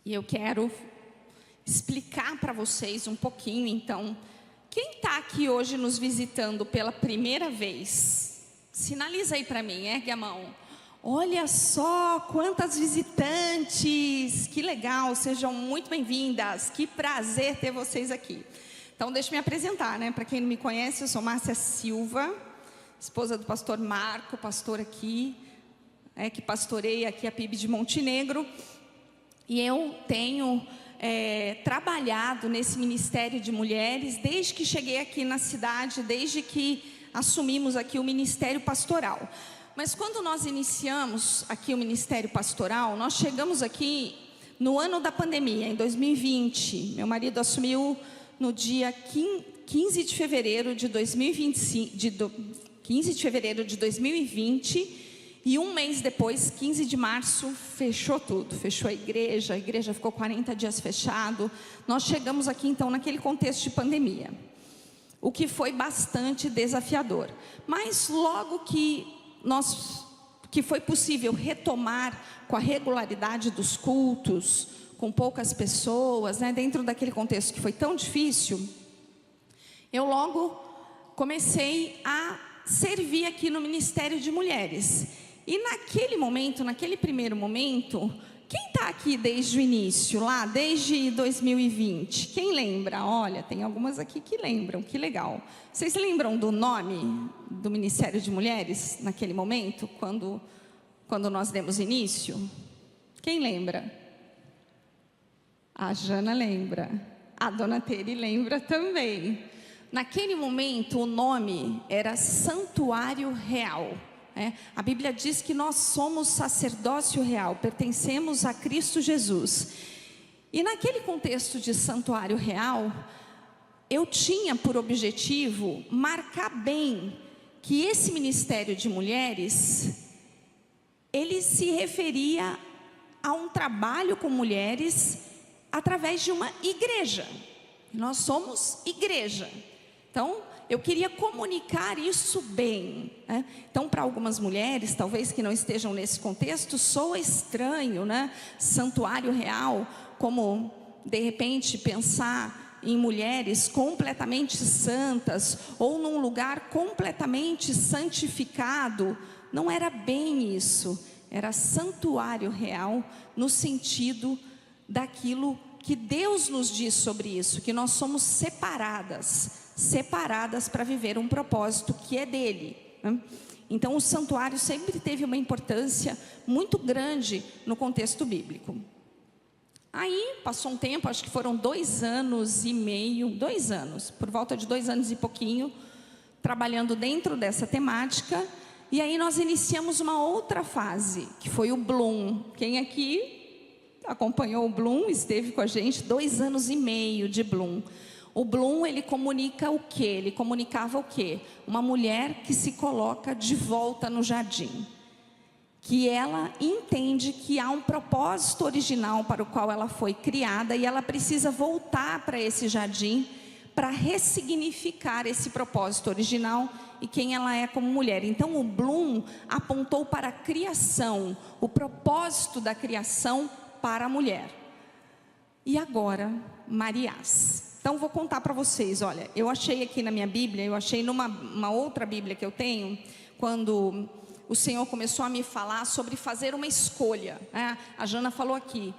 E eu quero explicar para vocês um pouquinho, então. Quem está aqui hoje nos visitando pela primeira vez? Sinaliza aí para mim, ergue a mão. Olha só quantas visitantes, que legal, sejam muito bem-vindas, que prazer ter vocês aqui. Então deixa eu me apresentar, né? Para quem não me conhece, eu sou Márcia Silva, esposa do pastor Marco, pastor aqui, que pastoreia aqui a PIB de Montenegro. E eu tenho trabalhado nesse ministério de mulheres desde que cheguei aqui na cidade, desde que assumimos aqui o ministério pastoral. Mas quando nós iniciamos aqui o ministério pastoral, nós chegamos aqui no ano da pandemia, em 2020. Meu marido assumiu no dia 15 de fevereiro de 2020, e um mês depois, 15 de março, fechou tudo, fechou a igreja ficou 40 dias fechado. Nós chegamos aqui então naquele contexto de pandemia, o que foi bastante desafiador. Mas logo que foi possível retomar com a regularidade dos cultos, com poucas pessoas, né, dentro daquele contexto que foi tão difícil, eu logo comecei a servir aqui no Ministério de Mulheres. E naquele momento, naquele primeiro momento, quem está aqui desde o início, lá, desde 2020? Quem lembra? Olha, tem algumas aqui que lembram, que legal. Vocês lembram do nome do Ministério de Mulheres, naquele momento, quando nós demos início? Quem lembra? A Jana lembra, a Dona Teri lembra também. Naquele momento, o nome era Santuário Real. A Bíblia diz que nós somos sacerdócio real, pertencemos a Cristo Jesus. E naquele contexto de santuário real, eu tinha por objetivo marcar bem que esse ministério de mulheres, ele se referia a um trabalho com mulheres através de uma igreja. Nós somos igreja. Então, eu queria comunicar isso bem, né? Então, para algumas mulheres, talvez que não estejam nesse contexto, soa estranho, né? Santuário real, como de repente pensar em mulheres completamente santas, ou num lugar completamente santificado. Não era bem isso, era santuário real, no sentido daquilo que Deus nos diz sobre isso, que nós somos separadas para viver um propósito que é dele, né? Então o santuário sempre teve uma importância muito grande no contexto bíblico. Aí passou um tempo, acho que foram 2 anos e meio, 2 anos, por volta de 2 anos e pouquinho, trabalhando dentro dessa temática. E aí nós iniciamos uma outra fase, que foi o Bloom. Quem aqui acompanhou o Bloom, esteve com a gente, 2 anos e meio de Bloom. O Bloom, ele comunica o quê? Ele comunicava o quê? Uma mulher que se coloca de volta no jardim. Que ela entende que há um propósito original para o qual ela foi criada e ela precisa voltar para esse jardim para ressignificar esse propósito original e quem ela é como mulher. Então o Bloom apontou para a criação, o propósito da criação para a mulher. E agora, Mariás. Então vou contar para vocês, olha, eu achei aqui na minha Bíblia, eu achei numa outra Bíblia que eu tenho, quando o Senhor começou a me falar sobre fazer uma escolha, né? A Jana falou aqui,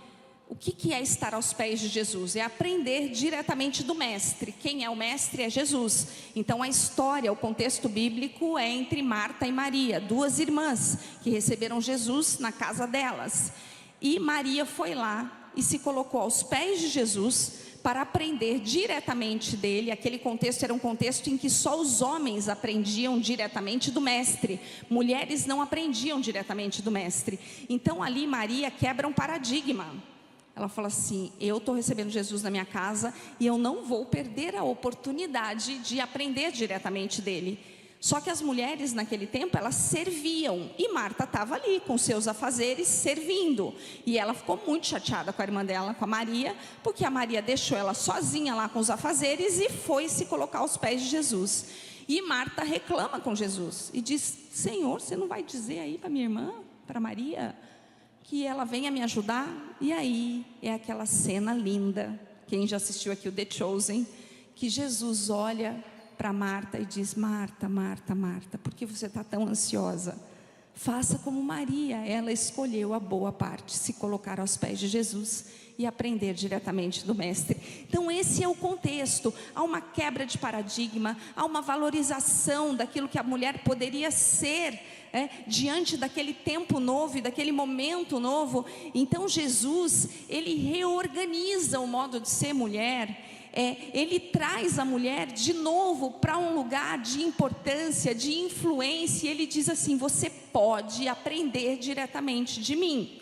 o que é estar aos pés de Jesus? É aprender diretamente do mestre. Quem é o mestre? É Jesus. Então a história, o contexto bíblico é entre Marta e Maria, 2 irmãs que receberam Jesus na casa delas. E Maria foi lá e se colocou aos pés de Jesus para aprender diretamente dele. Aquele contexto era um contexto em que só os homens aprendiam diretamente do mestre. Mulheres não aprendiam diretamente do mestre. Então ali Maria quebra um paradigma. Ela fala assim, eu estou recebendo Jesus na minha casa e eu não vou perder a oportunidade de aprender diretamente dele. Só que as mulheres naquele tempo, elas serviam. E Marta estava ali com seus afazeres servindo. E ela ficou muito chateada com a irmã dela, com a Maria, porque a Maria deixou ela sozinha lá com os afazeres e foi se colocar aos pés de Jesus. E Marta reclama com Jesus e diz, Senhor, você não vai dizer aí para minha irmã, para Maria, que ela venha me ajudar. E aí é aquela cena linda, quem já assistiu aqui o The Chosen, que Jesus olha para Marta e diz: Marta, Marta, Marta, por que você está tão ansiosa? Faça como Maria, ela escolheu a boa parte, se colocar aos pés de Jesus e aprender diretamente do Mestre. Então esse é o contexto. Há uma quebra de paradigma, há uma valorização daquilo que a mulher poderia ser, diante daquele tempo novo e daquele momento novo. Então Jesus, ele reorganiza o modo de ser mulher. Ele traz a mulher de novo para um lugar de importância, de influência. E ele diz assim: você pode aprender diretamente de mim.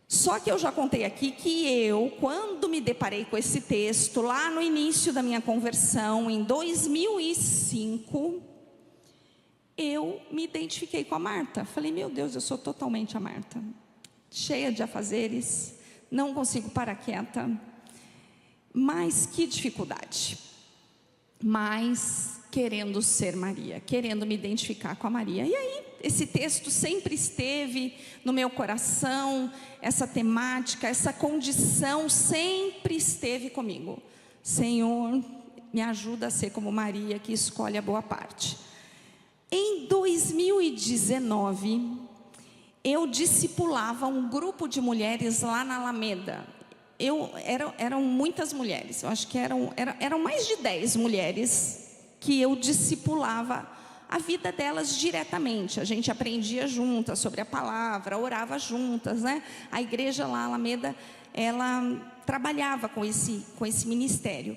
Só que eu já contei aqui que eu, quando me deparei com esse texto, lá no início da minha conversão, em 2005, eu me identifiquei com a Marta. Falei: meu Deus, eu sou totalmente a Marta, cheia de afazeres, não consigo parar quieta. Mas que dificuldade, mas querendo ser Maria, querendo me identificar com a Maria. E aí, esse texto sempre esteve no meu coração, essa temática, essa condição sempre esteve comigo. Senhor, me ajuda a ser como Maria, que escolhe a boa parte. Em 2019, eu discipulava um grupo de mulheres lá na Alameda. Eram muitas mulheres, eu acho que eram mais de 10 mulheres que eu discipulava a vida delas diretamente. A gente aprendia juntas sobre a palavra, orava juntas, né? A igreja lá, Alameda, ela trabalhava com esse ministério.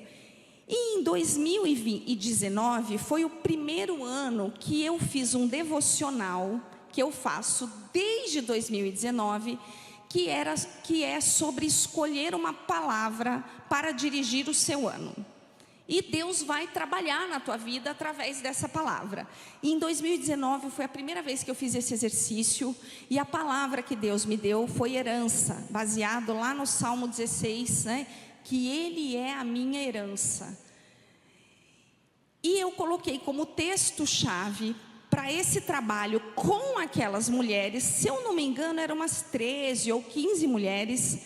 E em 2019 foi o primeiro ano que eu fiz um devocional, que eu faço desde 2019, que é sobre escolher uma palavra para dirigir o seu ano. E Deus vai trabalhar na tua vida através dessa palavra. E em 2019 foi a primeira vez que eu fiz esse exercício, e a palavra que Deus me deu foi herança, baseado lá no Salmo 16, né? Que Ele é a minha herança. E eu coloquei como texto-chave para esse trabalho com aquelas mulheres, se eu não me engano, eram umas 13 ou 15 mulheres.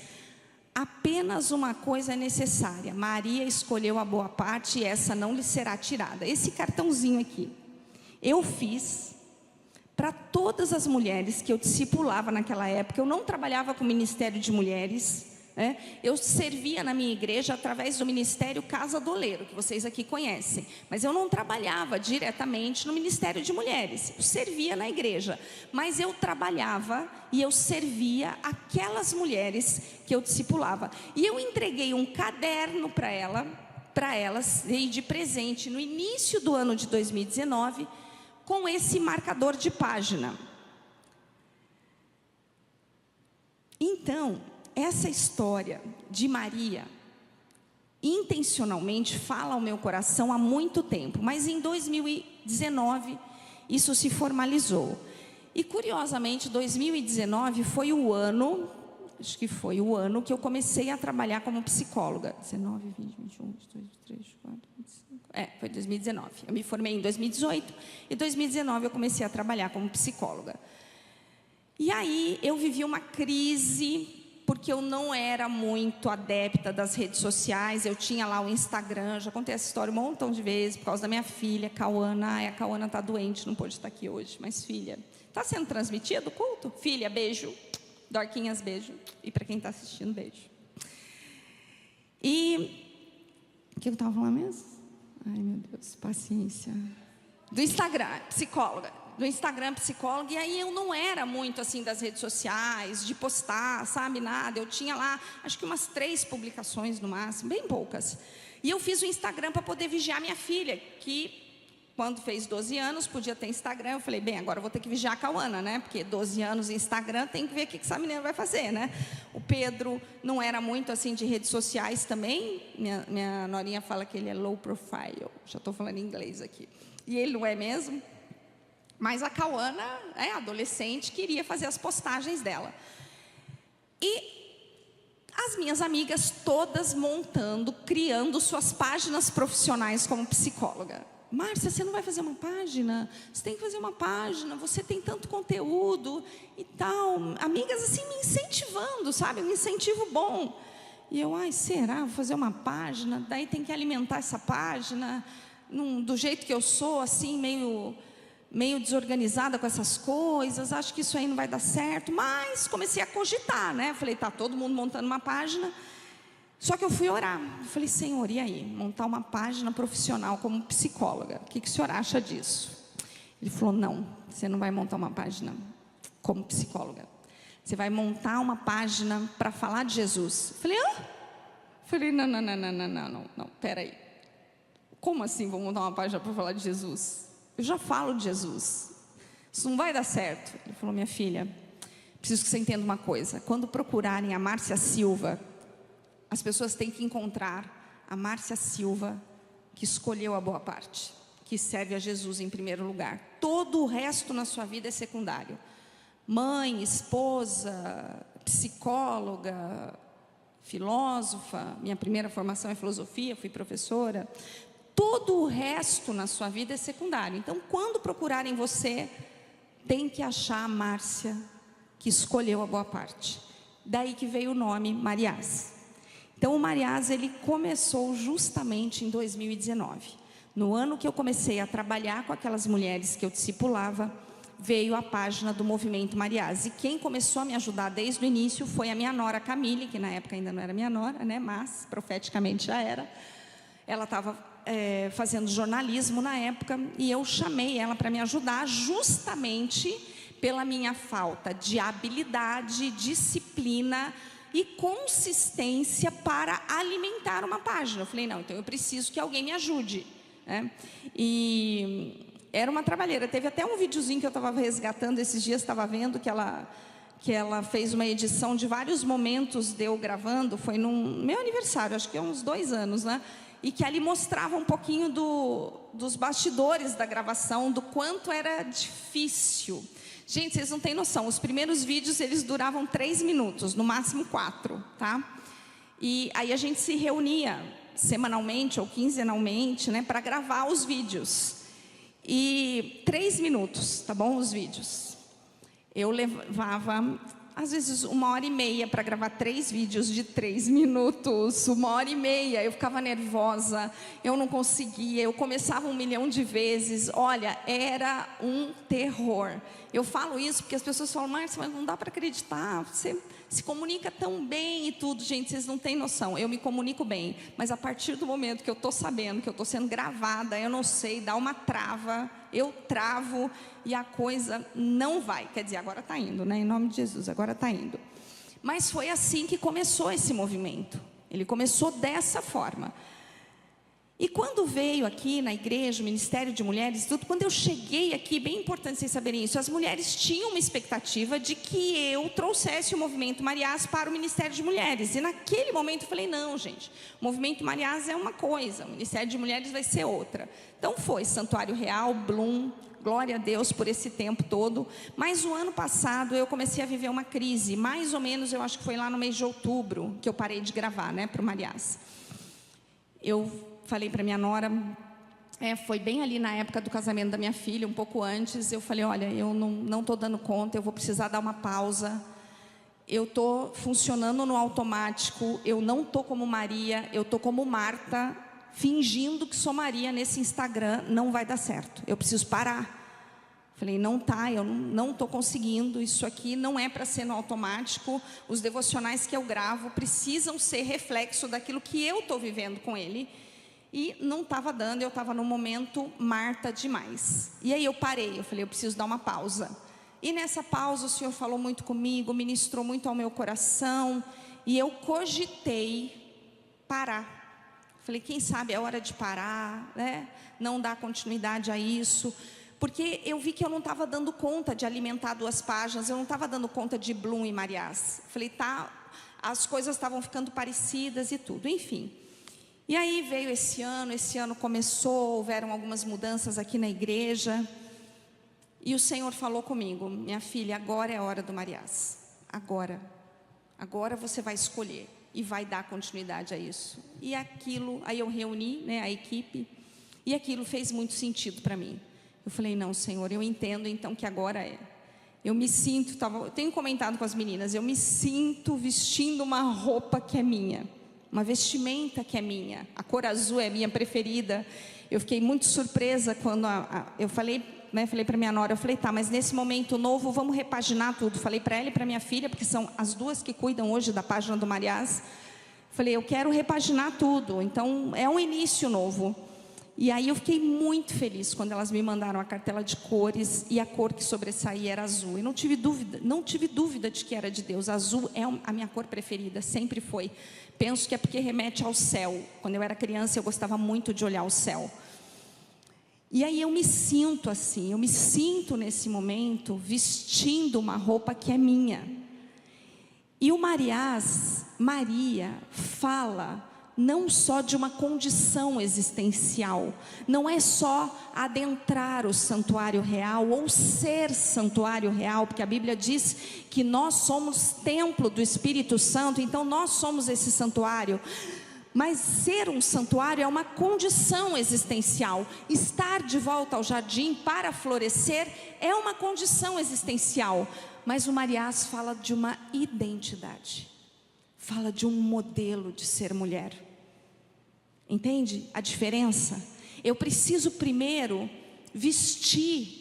Apenas uma coisa é necessária: Maria escolheu a boa parte e essa não lhe será tirada. Esse cartãozinho aqui, eu fiz para todas as mulheres que eu discipulava naquela época. Eu não trabalhava com o Ministério de Mulheres, eu servia na minha igreja através do Ministério Casa do Oleiro, que vocês aqui conhecem, mas eu não trabalhava diretamente no Ministério de Mulheres. Eu servia na igreja, mas eu trabalhava e eu servia aquelas mulheres que eu discipulava. E eu entreguei um caderno para elas, dei de presente no início do ano de 2019, com esse marcador de página. Então, essa história de Maria, intencionalmente, fala ao meu coração há muito tempo, mas em 2019, isso se formalizou. E curiosamente, 2019 foi o ano, acho que foi o ano que eu comecei a trabalhar como psicóloga. 19, 20, 21, 22, 23, 24, 25... foi 2019. Eu me formei em 2018, e em 2019 eu comecei a trabalhar como psicóloga. E aí eu vivi uma crise, porque eu não era muito adepta das redes sociais. Eu tinha lá o Instagram, já contei essa história um montão de vezes, por causa da minha filha, Cauana. A Cauana está doente, não pôde estar aqui hoje, mas filha, está sendo transmitido o culto? Filha, beijo. Dorquinhas, beijo. E para quem está assistindo, beijo. E o que eu estava falando mesmo? Ai, meu Deus, paciência. Do Instagram, psicóloga. Do Instagram, psicóloga. E aí eu não era muito assim das redes sociais, de postar, sabe, nada. Eu tinha lá, acho que umas 3 publicações no máximo, bem poucas. E eu fiz o Instagram para poder vigiar minha filha, que quando fez 12 anos, podia ter Instagram. Eu falei: bem, agora eu vou ter que vigiar a Cauana, né? Porque 12 anos em Instagram, tem que ver o que essa menina vai fazer, né? O Pedro não era muito assim de redes sociais também. Minha norinha fala que ele é low profile. Já estou falando em inglês aqui. E ele não é mesmo. Mas a Cauana, adolescente, queria fazer as postagens dela. E as minhas amigas todas montando, criando suas páginas profissionais como psicóloga. Márcia, você não vai fazer uma página? Você tem que fazer uma página, você tem tanto conteúdo e tal. Amigas assim me incentivando, sabe? Um incentivo bom. E eu, ai, será? Vou fazer uma página, daí tem que alimentar essa página, do jeito que eu sou, assim, meio desorganizada com essas coisas, acho que isso aí não vai dar certo. Mas comecei a cogitar, né? Falei, tá todo mundo montando uma página. Só que eu fui orar, eu falei, Senhor, e aí? Montar uma página profissional como psicóloga, o que o senhor acha disso? Ele falou, não, você não vai montar uma página como psicóloga. Você vai montar uma página para falar de Jesus. Eu falei, hã? Falei, não, peraí. Como assim vou montar uma página para falar de Jesus? Eu já falo de Jesus, isso não vai dar certo. Ele falou, minha filha, preciso que você entenda uma coisa. Quando procurarem a Márcia Silva, as pessoas têm que encontrar a Márcia Silva, que escolheu a boa parte, que serve a Jesus em primeiro lugar. Todo o resto na sua vida é secundário. Mãe, esposa, psicóloga, filósofa, minha primeira formação é filosofia, fui professora. Todo o resto na sua vida é secundário. Então, quando procurarem você, tem que achar a Márcia, que escolheu a boa parte. Daí que veio o nome Mariás. Então, o Mariás, ele começou justamente em 2019. No ano que eu comecei a trabalhar com aquelas mulheres que eu discipulava, veio a página do Movimento Mariás. E quem começou a me ajudar desde o início foi a minha nora Camille, que na época ainda não era minha nora, né? Mas profeticamente já era. Ela estava fazendo jornalismo na época e eu chamei ela para me ajudar justamente pela minha falta de habilidade, disciplina e consistência para alimentar uma página. Eu falei, não, então eu preciso que alguém me ajude, né? E era uma trabalheira. Teve até um videozinho que eu estava resgatando esses dias, estava vendo que ela fez uma edição de vários momentos de eu gravando, foi no meu aniversário, acho que há uns 2 anos, né? E que ali mostrava um pouquinho dos bastidores da gravação, do quanto era difícil. Gente, vocês não têm noção, os primeiros vídeos eles duravam 3 minutos, no máximo 4, tá? E aí a gente se reunia semanalmente ou quinzenalmente, né, para gravar os vídeos. E 3 minutos, tá bom, os vídeos. Eu levava, às vezes, 1h30 para gravar 3 vídeos de 3 minutos, 1h30, eu ficava nervosa, eu não conseguia, eu começava 1 milhão de vezes, olha, era um terror. Eu falo isso porque as pessoas falam, Márcia, mas não dá para acreditar, você se comunica tão bem e tudo. Gente, vocês não têm noção, eu me comunico bem, mas a partir do momento que eu estou sabendo que eu estou sendo gravada, eu não sei, dá uma trava, eu travo e a coisa não vai. Quer dizer, agora está indo, né? Em nome de Jesus, agora está indo. Mas foi assim que começou esse movimento. Ele começou dessa forma. E quando veio aqui na igreja, o Ministério de Mulheres, tudo, quando eu cheguei aqui, bem importante vocês saberem isso, as mulheres tinham uma expectativa de que eu trouxesse o Movimento Mariás para o Ministério de Mulheres. E naquele momento eu falei, não, gente, o Movimento Mariás é uma coisa, o Ministério de Mulheres vai ser outra. Então foi Santuário Real, Bloom, glória a Deus por esse tempo todo. Mas o ano passado eu comecei a viver uma crise, mais ou menos, eu acho que foi lá no mês de outubro, que eu parei de gravar, né, para o Mariás. Eu falei para minha nora, foi bem ali na época do casamento da minha filha, um pouco antes, eu falei, olha, eu não estou dando conta, eu vou precisar dar uma pausa, eu estou funcionando no automático, eu não estou como Maria, eu estou como Marta, fingindo que sou Maria nesse Instagram, não vai dar certo, eu preciso parar. Falei, não tá, eu não estou conseguindo, isso aqui não é para ser no automático, os devocionais que eu gravo precisam ser reflexo daquilo que eu estou vivendo com ele. E não estava dando, eu estava no momento Marta demais. E aí eu parei, eu falei, eu preciso dar uma pausa. E nessa pausa o Senhor falou muito comigo, ministrou muito ao meu coração. E eu cogitei parar. Falei, quem sabe é hora de parar, né? Não dar continuidade a isso. Porque eu vi que eu não estava dando conta de alimentar 2 páginas, eu não estava dando conta de Bloom e Mariás. Falei, tá, as coisas estavam ficando parecidas e tudo, enfim. E aí veio esse ano começou, houveram algumas mudanças aqui na igreja. E o Senhor falou comigo, minha filha, agora é a hora do Mariás. Agora você vai escolher e vai dar continuidade a isso. E aquilo, aí eu reuni, né, a equipe. E aquilo fez muito sentido para mim. Eu falei, não, Senhor, eu entendo então que agora é. Eu me sinto, eu tenho comentado com as meninas, eu me sinto vestindo uma roupa que é minha, uma vestimenta que é minha. A cor azul é a minha preferida. Eu fiquei muito surpresa quando eu falei para minha nora, eu falei, tá, mas nesse momento novo vamos repaginar tudo. Falei para ela e para minha filha, porque são as duas que cuidam hoje da página do Mariás. Falei, eu quero repaginar tudo, então é um início novo. E aí eu fiquei muito feliz quando elas me mandaram a cartela de cores e a cor que sobressaía era azul. E não tive dúvida de que era de Deus. Azul é a minha cor preferida, sempre foi. Penso que é porque remete ao céu. Quando eu era criança eu gostava muito de olhar o céu. E aí eu me sinto assim, eu me sinto nesse momento vestindo uma roupa que é minha. E o Maria fala não só de uma condição existencial, não é só adentrar o santuário real ou ser santuário real, porque a Bíblia diz que nós somos templo do Espírito Santo, então nós somos esse santuário. Mas ser um santuário é uma condição existencial. Estar de volta ao jardim para florescer é uma condição existencial. Mas o Mariás fala de uma identidade, fala de um modelo de ser mulher. Entende a diferença? Eu preciso primeiro vestir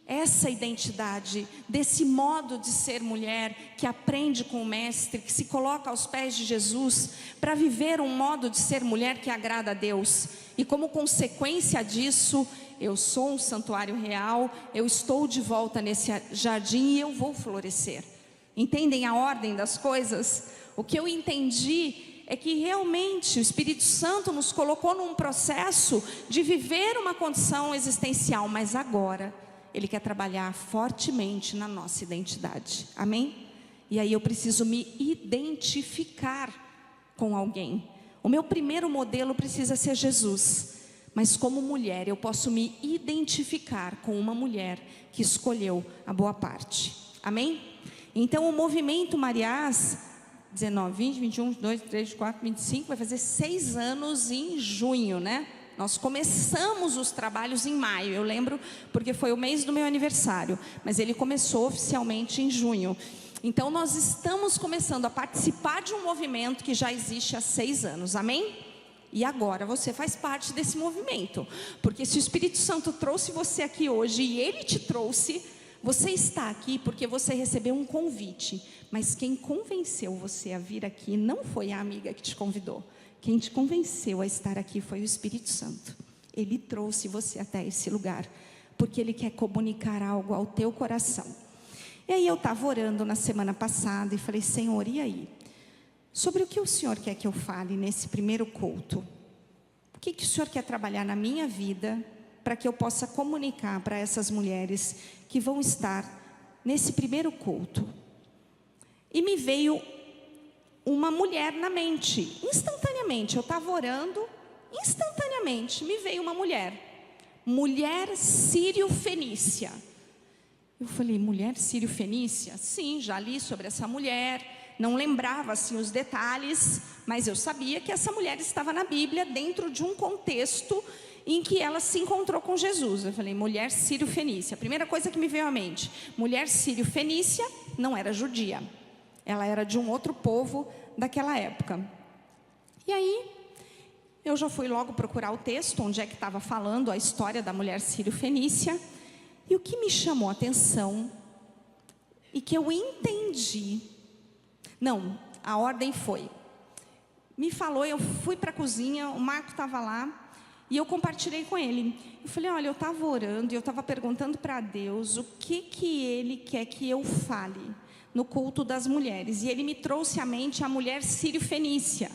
essa identidade, desse modo de ser mulher, que aprende com o Mestre, que se coloca aos pés de Jesus, para viver um modo de ser mulher que agrada a Deus. E como consequência disso, eu sou um santuário real, eu estou de volta nesse jardim e eu vou florescer. Entendem a ordem das coisas? O que eu entendi é que realmente o Espírito Santo nos colocou num processo de viver uma condição existencial, mas agora Ele quer trabalhar fortemente na nossa identidade, amém? E aí eu preciso me identificar com alguém. O meu primeiro modelo precisa ser Jesus, mas como mulher eu posso me identificar com uma mulher que escolheu a boa parte, amém? Então o movimento Mariás, 19, 20, 21, 22, 23, 24, 25, vai fazer 6 anos em junho, né? Nós começamos os trabalhos em maio, eu lembro, porque foi o mês do meu aniversário, mas ele começou oficialmente em junho. Então nós estamos começando a participar de um movimento que já existe há 6 anos, amém? E agora você faz parte desse movimento, porque se o Espírito Santo trouxe você aqui hoje e Ele te trouxe, você está aqui porque você recebeu um convite, mas quem convenceu você a vir aqui não foi a amiga que te convidou. Quem te convenceu a estar aqui foi o Espírito Santo. Ele trouxe você até esse lugar, porque Ele quer comunicar algo ao teu coração. E aí eu estava orando na semana passada e falei, Senhor, e aí? Sobre o que o Senhor quer que eu fale nesse primeiro culto? O que o Senhor quer trabalhar na minha vida, para que eu possa comunicar para essas mulheres que vão estar nesse primeiro culto? E me veio uma mulher na mente, instantaneamente. Eu estava orando, instantaneamente me veio uma mulher sírio-fenícia. Eu falei, mulher sírio-fenícia? Sim, já li sobre essa mulher, não lembrava assim os detalhes, mas eu sabia que essa mulher estava na Bíblia dentro de um contexto em que ela se encontrou com Jesus. Eu falei, mulher sírio-fenícia. A primeira coisa que me veio à mente, mulher sírio-fenícia não era judia. Ela era de um outro povo daquela época. E aí, eu já fui logo procurar o texto, onde é que estava falando a história da mulher sírio-fenícia. E o que me chamou a atenção, e que eu entendi, não, a ordem foi, me falou, eu fui para a cozinha, o Marco estava lá, e eu compartilhei com ele. Eu falei, olha, eu estava orando, e eu estava perguntando para Deus, o que Ele quer que eu fale no culto das mulheres, e Ele me trouxe à mente a mulher sírio-fenícia.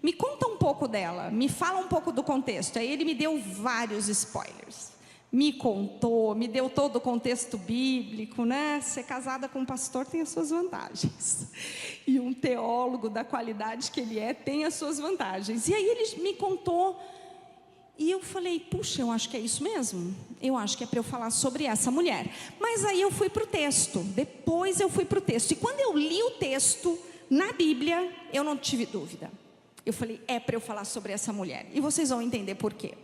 Me conta um pouco dela, me fala um pouco do contexto. Aí Ele me deu vários spoilers, me contou, me deu todo o contexto bíblico, né? Ser casada com um pastor tem as suas vantagens, e um teólogo da qualidade que ele é tem as suas vantagens. E aí ele me contou, e eu falei, puxa, eu acho que é isso mesmo, eu acho que é para eu falar sobre essa mulher. Mas aí eu fui para o texto, depois eu fui para o texto, e quando eu li o texto na Bíblia, eu não tive dúvida. Eu falei, é para eu falar sobre essa mulher, e vocês vão entender por quê.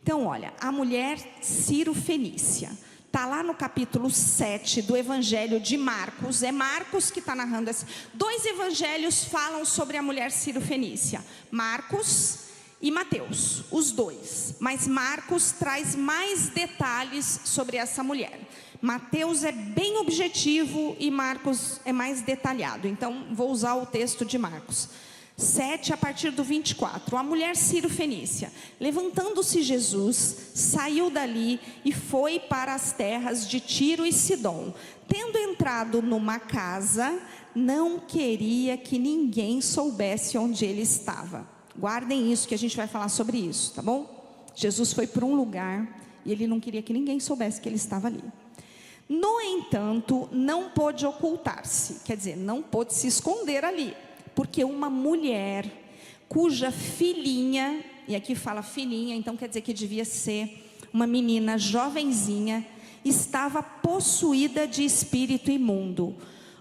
Então, olha, a mulher Ciro-fenícia. Está lá no capítulo 7 do Evangelho de Marcos. É Marcos que está narrando. Dois evangelhos falam sobre a mulher Ciro-fenícia. Marcos e Mateus, os dois. Mas Marcos traz mais detalhes sobre essa mulher. Mateus é bem objetivo e Marcos é mais detalhado. Então, vou usar o texto de Marcos 7, a partir do 24. A mulher Ciro-fenícia. Levantando-se Jesus, saiu dali e foi para as terras de Tiro e Sidom. Tendo entrado numa casa, não queria que ninguém soubesse onde ele estava. Guardem isso, que a gente vai falar sobre isso, tá bom? Jesus foi para um lugar e ele não queria que ninguém soubesse que ele estava ali. No entanto, não pôde ocultar-se, quer dizer, não pôde se esconder ali, porque uma mulher cuja filhinha, e aqui fala filhinha, então quer dizer que devia ser uma menina jovenzinha, estava possuída de espírito imundo.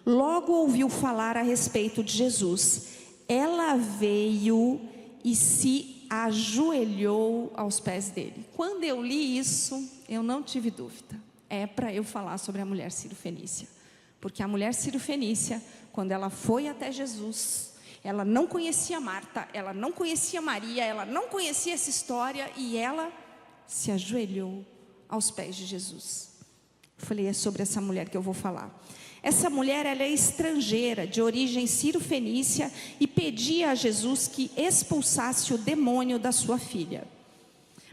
Logo ouviu falar a respeito de Jesus. Ela veio e se ajoelhou aos pés dele. Quando eu li isso, eu não tive dúvida. É para eu falar sobre a mulher Ciro-fenícia. Porque a mulher Ciro-fenícia, quando ela foi até Jesus, ela não conhecia Marta, ela não conhecia Maria, ela não conhecia essa história, e ela se ajoelhou aos pés de Jesus. Eu falei, é sobre essa mulher que eu vou falar. Essa mulher, ela é estrangeira, de origem Ciro-fenícia, e pedia a Jesus que expulsasse o demônio da sua filha.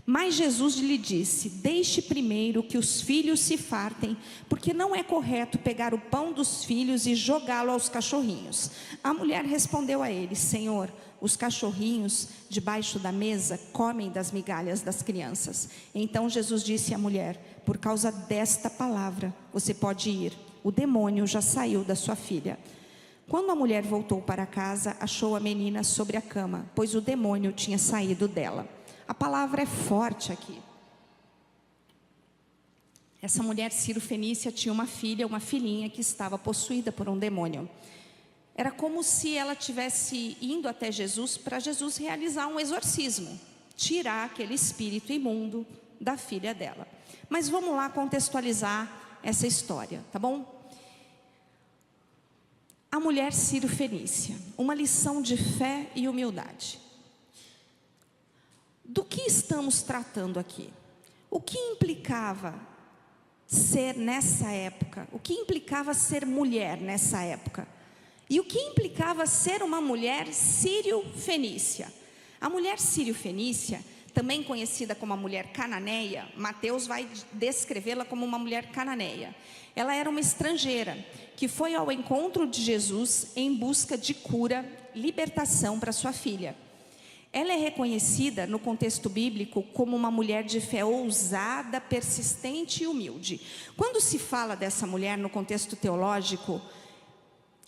Mas Jesus lhe disse: deixe primeiro que os filhos se fartem, porque não é correto pegar o pão dos filhos e jogá-lo aos cachorrinhos. A mulher respondeu a ele: Senhor, os cachorrinhos debaixo da mesa comem das migalhas das crianças. Então Jesus disse à mulher: por causa desta palavra, você pode ir, o demônio já saiu da sua filha. Quando a mulher voltou para casa, achou a menina sobre a cama, pois o demônio tinha saído dela. A palavra é forte aqui. Essa mulher Ciro-fenícia tinha uma filhinha que estava possuída por um demônio. Era como se ela tivesse indo até Jesus para Jesus realizar um exorcismo, tirar aquele espírito imundo da filha dela. Mas vamos lá contextualizar essa história, tá bom? A mulher Ciro-fenícia, uma lição de fé e humildade. Do que estamos tratando aqui? O que implicava ser nessa época? O que implicava ser mulher nessa época? E o que implicava ser uma mulher sírio-fenícia? A mulher sírio-fenícia, também conhecida como a mulher cananeia, Mateus vai descrevê-la como uma mulher cananeia. Ela era uma estrangeira que foi ao encontro de Jesus em busca de cura, libertação para sua filha. Ela é reconhecida no contexto bíblico como uma mulher de fé ousada, persistente e humilde. Quando se fala dessa mulher no contexto teológico,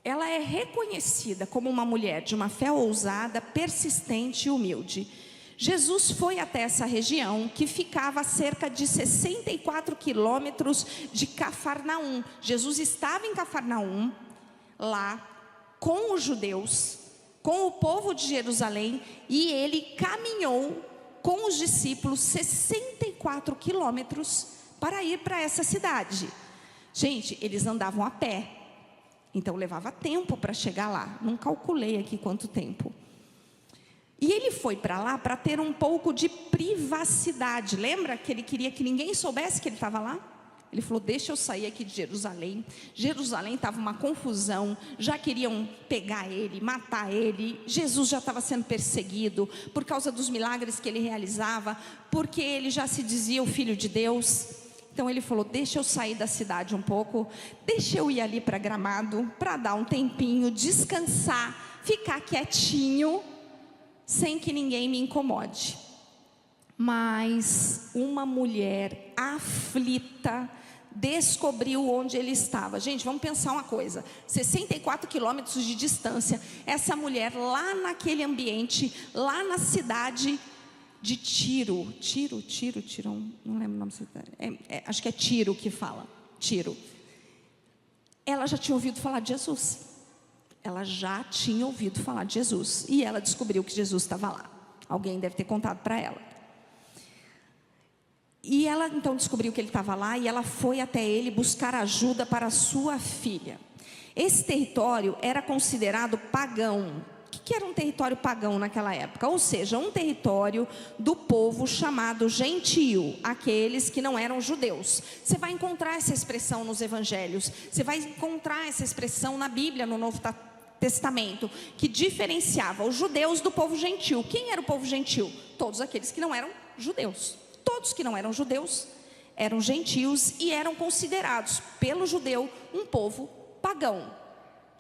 ela é reconhecida como uma mulher de uma fé ousada, persistente e humilde. Jesus foi até essa região, que ficava a cerca de 64 quilômetros de Cafarnaum. Jesus estava em Cafarnaum, lá com os judeus, com o povo de Jerusalém, e ele caminhou com os discípulos 64 quilômetros para ir para essa cidade. Gente, eles andavam a pé, então levava tempo para chegar lá. Não calculei aqui quanto tempo. E ele foi para lá para ter um pouco de privacidade. Lembra que ele queria que ninguém soubesse que ele estava lá? Ele falou, deixa eu sair aqui de Jerusalém. Jerusalém estava uma confusão, já queriam pegar ele, matar ele. Jesus já estava sendo perseguido por causa dos milagres que ele realizava, porque ele já se dizia o Filho de Deus. Então ele falou, deixa eu sair da cidade um pouco, deixa eu ir ali para Gramado, para dar um tempinho, descansar, ficar quietinho, sem que ninguém me incomode. Mas uma mulher aflita descobriu onde ele estava. Gente, vamos pensar uma coisa, 64 quilômetros de distância, essa mulher lá naquele ambiente, lá na cidade de Tiro, não lembro o nome da cidade, acho que é Tiro que fala, Tiro. Ela já tinha ouvido falar de Jesus, e ela descobriu que Jesus estava lá. Alguém deve ter contado para ela. E ela então descobriu que ele estava lá e ela foi até ele buscar ajuda para a sua filha. Esse território era considerado pagão. O que era um território pagão naquela época? Ou seja, um território do povo chamado gentio, aqueles que não eram judeus. Você vai encontrar essa expressão nos evangelhos, você vai encontrar essa expressão na Bíblia, no Novo Testamento, que diferenciava os judeus do povo gentil. Quem era o povo gentil? Todos aqueles que não eram judeus. Todos que não eram judeus eram gentios e eram considerados pelo judeu um povo pagão,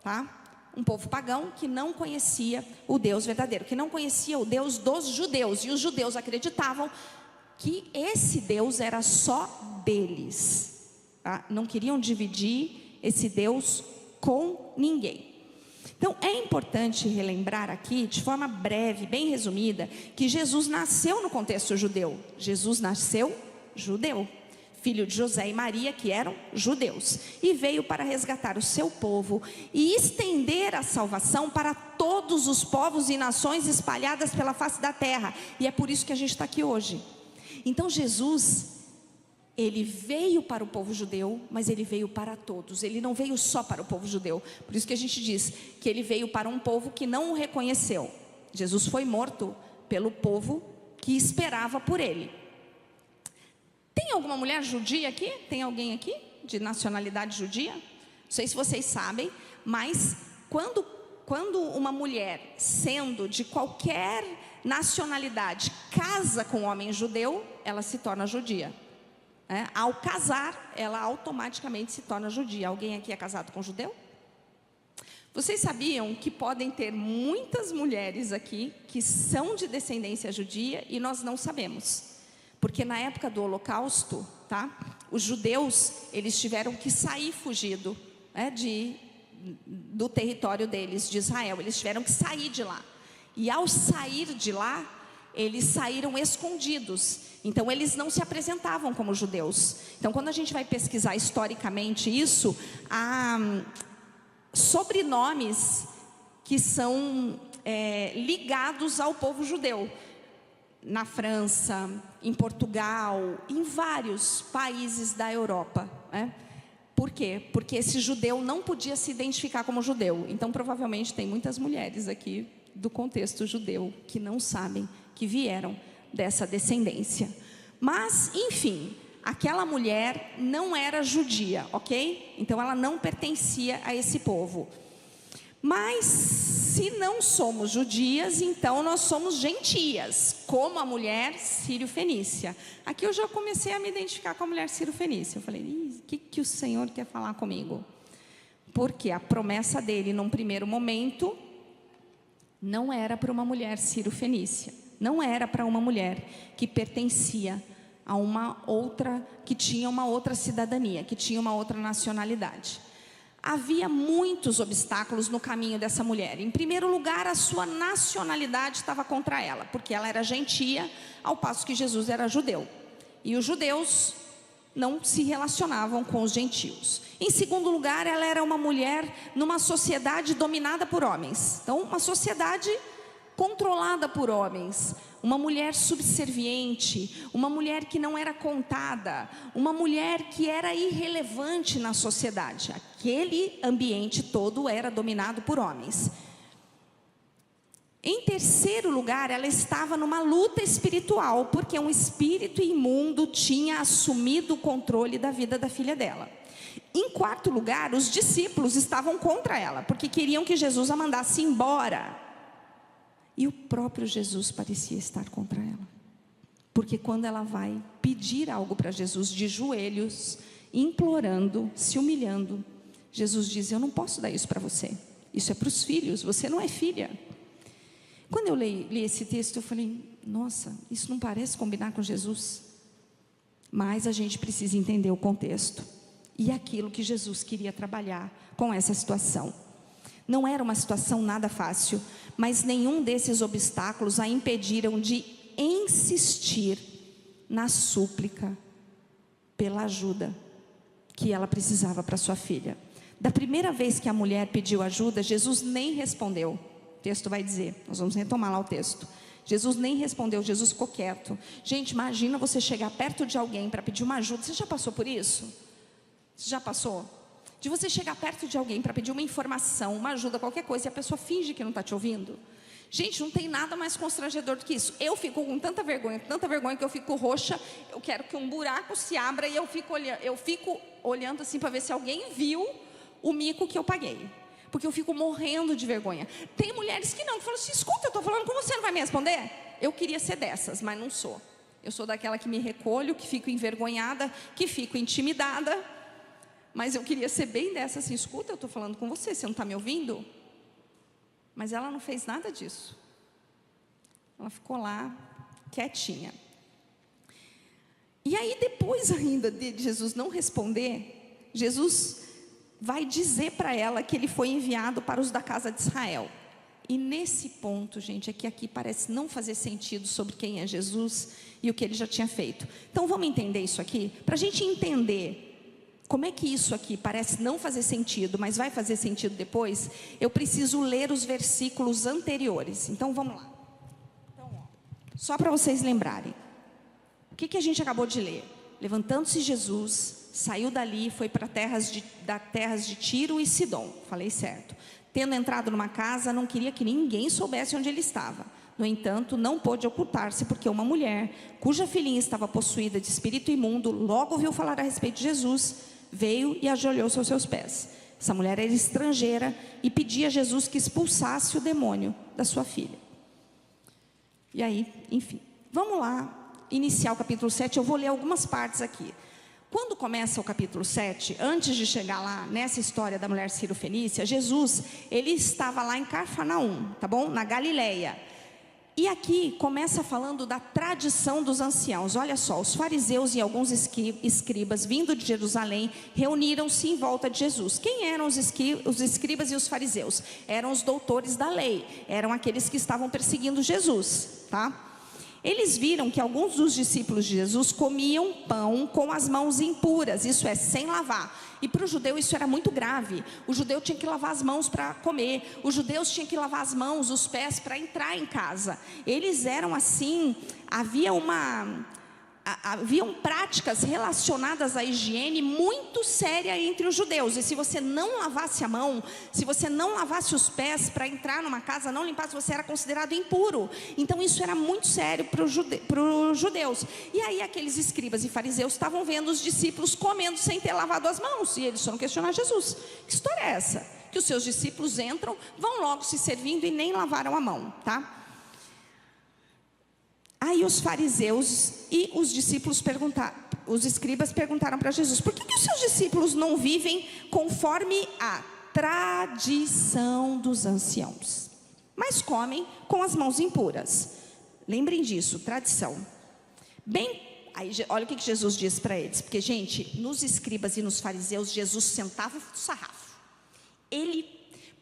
tá? Um povo pagão que não conhecia o Deus verdadeiro, que não conhecia o Deus dos judeus. E os judeus acreditavam que esse Deus era só deles, tá? Não queriam dividir esse Deus com ninguém. Então é importante relembrar aqui, de forma breve, bem resumida, que Jesus nasceu no contexto judeu. Jesus nasceu judeu, filho de José e Maria, que eram judeus, e veio para resgatar o seu povo e estender a salvação para todos os povos e nações espalhadas pela face da terra. E é por isso que a gente está aqui hoje. Então Jesus, ele veio para o povo judeu, mas ele veio para todos. Ele não veio só para o povo judeu. Por isso que a gente diz que ele veio para um povo que não o reconheceu. Jesus foi morto pelo povo que esperava por ele. Tem alguma mulher judia aqui? Tem alguém aqui de nacionalidade judia? Não sei se vocês sabem, mas quando uma mulher, sendo de qualquer nacionalidade, casa com um homem judeu, ela se torna judia. Ao casar, ela automaticamente se torna judia. Alguém aqui é casado com judeu? Vocês sabiam que podem ter muitas mulheres aqui que são de descendência judia e nós não sabemos? Porque na época do Holocausto, tá? Os judeus, eles tiveram que sair fugido, do território deles, de Israel. Eles tiveram que sair de lá. E ao sair de lá, eles saíram escondidos. Então eles não se apresentavam como judeus. Então quando a gente vai pesquisar historicamente isso, há sobrenomes que são ligados ao povo judeu. Na França, em Portugal, em vários países da Europa. Por quê? Porque esse judeu não podia se identificar como judeu. Então provavelmente tem muitas mulheres aqui do contexto judeu que não sabem que vieram dessa descendência. Mas, enfim, aquela mulher não era judia, ok? Então ela não pertencia a esse povo. Mas, se não somos judias, então nós somos gentias, como a mulher sírio-fenícia. Aqui eu já comecei a me identificar com a mulher sírio-fenícia. Eu falei, o que o Senhor quer falar comigo? Porque a promessa dele, num primeiro momento, não era para uma mulher sírio-fenícia. Não era para uma mulher que pertencia a uma outra, que tinha uma outra cidadania, que tinha uma outra nacionalidade. Havia muitos obstáculos no caminho dessa mulher. Em primeiro lugar, a sua nacionalidade estava contra ela, porque ela era gentia, ao passo que Jesus era judeu. E os judeus não se relacionavam com os gentios. Em segundo lugar, ela era uma mulher numa sociedade dominada por homens. Então, uma sociedade controlada por homens, uma mulher subserviente, uma mulher que não era contada, uma mulher que era irrelevante na sociedade. Aquele ambiente todo era dominado por homens. Em terceiro lugar, ela estava numa luta espiritual, porque um espírito imundo tinha assumido o controle da vida da filha dela. Em quarto lugar, os discípulos estavam contra ela, porque queriam que Jesus a mandasse embora. E o próprio Jesus parecia estar contra ela. Porque quando ela vai pedir algo para Jesus de joelhos, implorando, se humilhando, Jesus diz, eu não posso dar isso para você. Isso é para os filhos, você não é filha. Quando eu li esse texto, eu falei, nossa, isso não parece combinar com Jesus. Mas a gente precisa entender o contexto. E aquilo que Jesus queria trabalhar com essa situação. Não era uma situação nada fácil, mas nenhum desses obstáculos a impediram de insistir na súplica pela ajuda que ela precisava para sua filha. Da primeira vez que a mulher pediu ajuda, Jesus nem respondeu. O texto vai dizer, nós vamos retomar lá o texto. Jesus nem respondeu, Jesus ficou quieto. Gente, imagina você chegar perto de alguém para pedir uma ajuda. Você já passou por isso? Você já passou? De você chegar perto de alguém para pedir uma informação, uma ajuda, qualquer coisa, e a pessoa finge que não está te ouvindo? Gente, não tem nada mais constrangedor do que isso. Eu fico com tanta vergonha que eu fico roxa. Eu quero que um buraco se abra e eu fico olhando assim para ver se alguém viu o mico que eu paguei. Porque eu fico morrendo de vergonha. Tem mulheres que não, que falam assim, escuta, eu estou falando com você, não vai me responder? Eu queria ser dessas, mas não sou. Eu sou daquela que me recolho, que fico envergonhada, que fico intimidada. Mas eu queria ser bem dessa, assim, escuta, eu estou falando com você, você não está me ouvindo? Mas ela não fez nada disso. Ela ficou lá, quietinha. E aí depois ainda de Jesus não responder, Jesus vai dizer para ela que ele foi enviado para os da casa de Israel. E nesse ponto, gente, é que aqui parece não fazer sentido sobre quem é Jesus e o que ele já tinha feito. Então vamos entender isso aqui? Para a gente entender como é que isso aqui parece não fazer sentido, mas vai fazer sentido depois, eu preciso ler os versículos anteriores. Então vamos lá. Então, só para vocês lembrarem. O que a gente acabou de ler? Levantando-se Jesus, saiu dali e foi para terras de Tiro e Sidom. Falei certo. Tendo entrado numa casa, não queria que ninguém soubesse onde ele estava. No entanto, não pôde ocultar-se, porque uma mulher, cuja filhinha estava possuída de espírito imundo, logo ouviu falar a respeito de Jesus, veio e ajoelhou-se aos seus pés. Essa mulher era estrangeira e pedia a Jesus que expulsasse o demônio da sua filha. E aí, enfim, vamos lá iniciar o capítulo 7, eu vou ler algumas partes aqui. Quando começa o capítulo 7, antes de chegar lá, nessa história da mulher Ciro-Fenícia, Jesus, ele estava lá em Cafarnaum, tá bom? Na Galileia. E aqui começa falando da tradição dos anciãos. Olha só, os fariseus e alguns escribas, vindo de Jerusalém, reuniram-se em volta de Jesus. Quem eram os escribas e os fariseus? Eram os doutores da lei, eram aqueles que estavam perseguindo Jesus, tá? Eles viram que alguns dos discípulos de Jesus comiam pão com as mãos impuras, isso é, sem lavar. E para o judeu isso era muito grave. O judeu tinha que lavar as mãos para comer. Os judeus tinham que lavar as mãos, os pés para entrar em casa. Eles eram assim, haviam práticas relacionadas à higiene muito séria entre os judeus. E se você não lavasse a mão, se você não lavasse os pés para entrar numa casa, não limpasse, você era considerado impuro. Então isso era muito sério para os judeus. E aí aqueles escribas e fariseus estavam vendo os discípulos comendo sem ter lavado as mãos. E eles foram questionar Jesus. Que história é essa? Que os seus discípulos entram, vão logo se servindo e nem lavaram a mão, tá? Aí os fariseus e os discípulos os escribas perguntaram para Jesus: por que os seus discípulos não vivem conforme a tradição dos anciãos, mas comem com as mãos impuras? Lembrem disso, tradição. Aí, olha o que Jesus diz para eles, porque, gente, nos escribas e nos fariseus, Jesus sentava o sarrafo.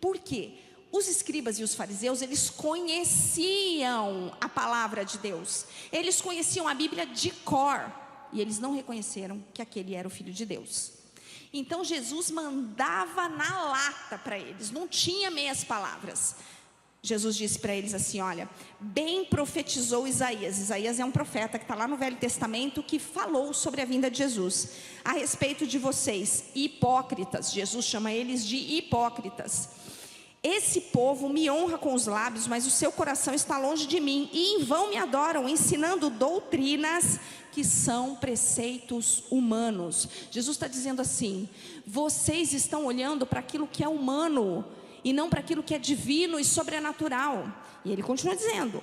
Por quê? Os escribas e os fariseus, eles conheciam a palavra de Deus. Eles conheciam a Bíblia de cor. E eles não reconheceram que aquele era o Filho de Deus. Então Jesus mandava na lata para eles. Não tinha meias palavras. Jesus disse para eles assim, olha, bem profetizou Isaías. Isaías é um profeta que está lá no Velho Testamento, que falou sobre a vinda de Jesus. A respeito de vocês, hipócritas. Jesus chama eles de hipócritas. Esse povo me honra com os lábios, mas o seu coração está longe de mim, e em vão me adoram, ensinando doutrinas que são preceitos humanos. Jesus está dizendo assim: vocês estão olhando para aquilo que é humano, e não para aquilo que é divino e sobrenatural. E ele continua dizendo: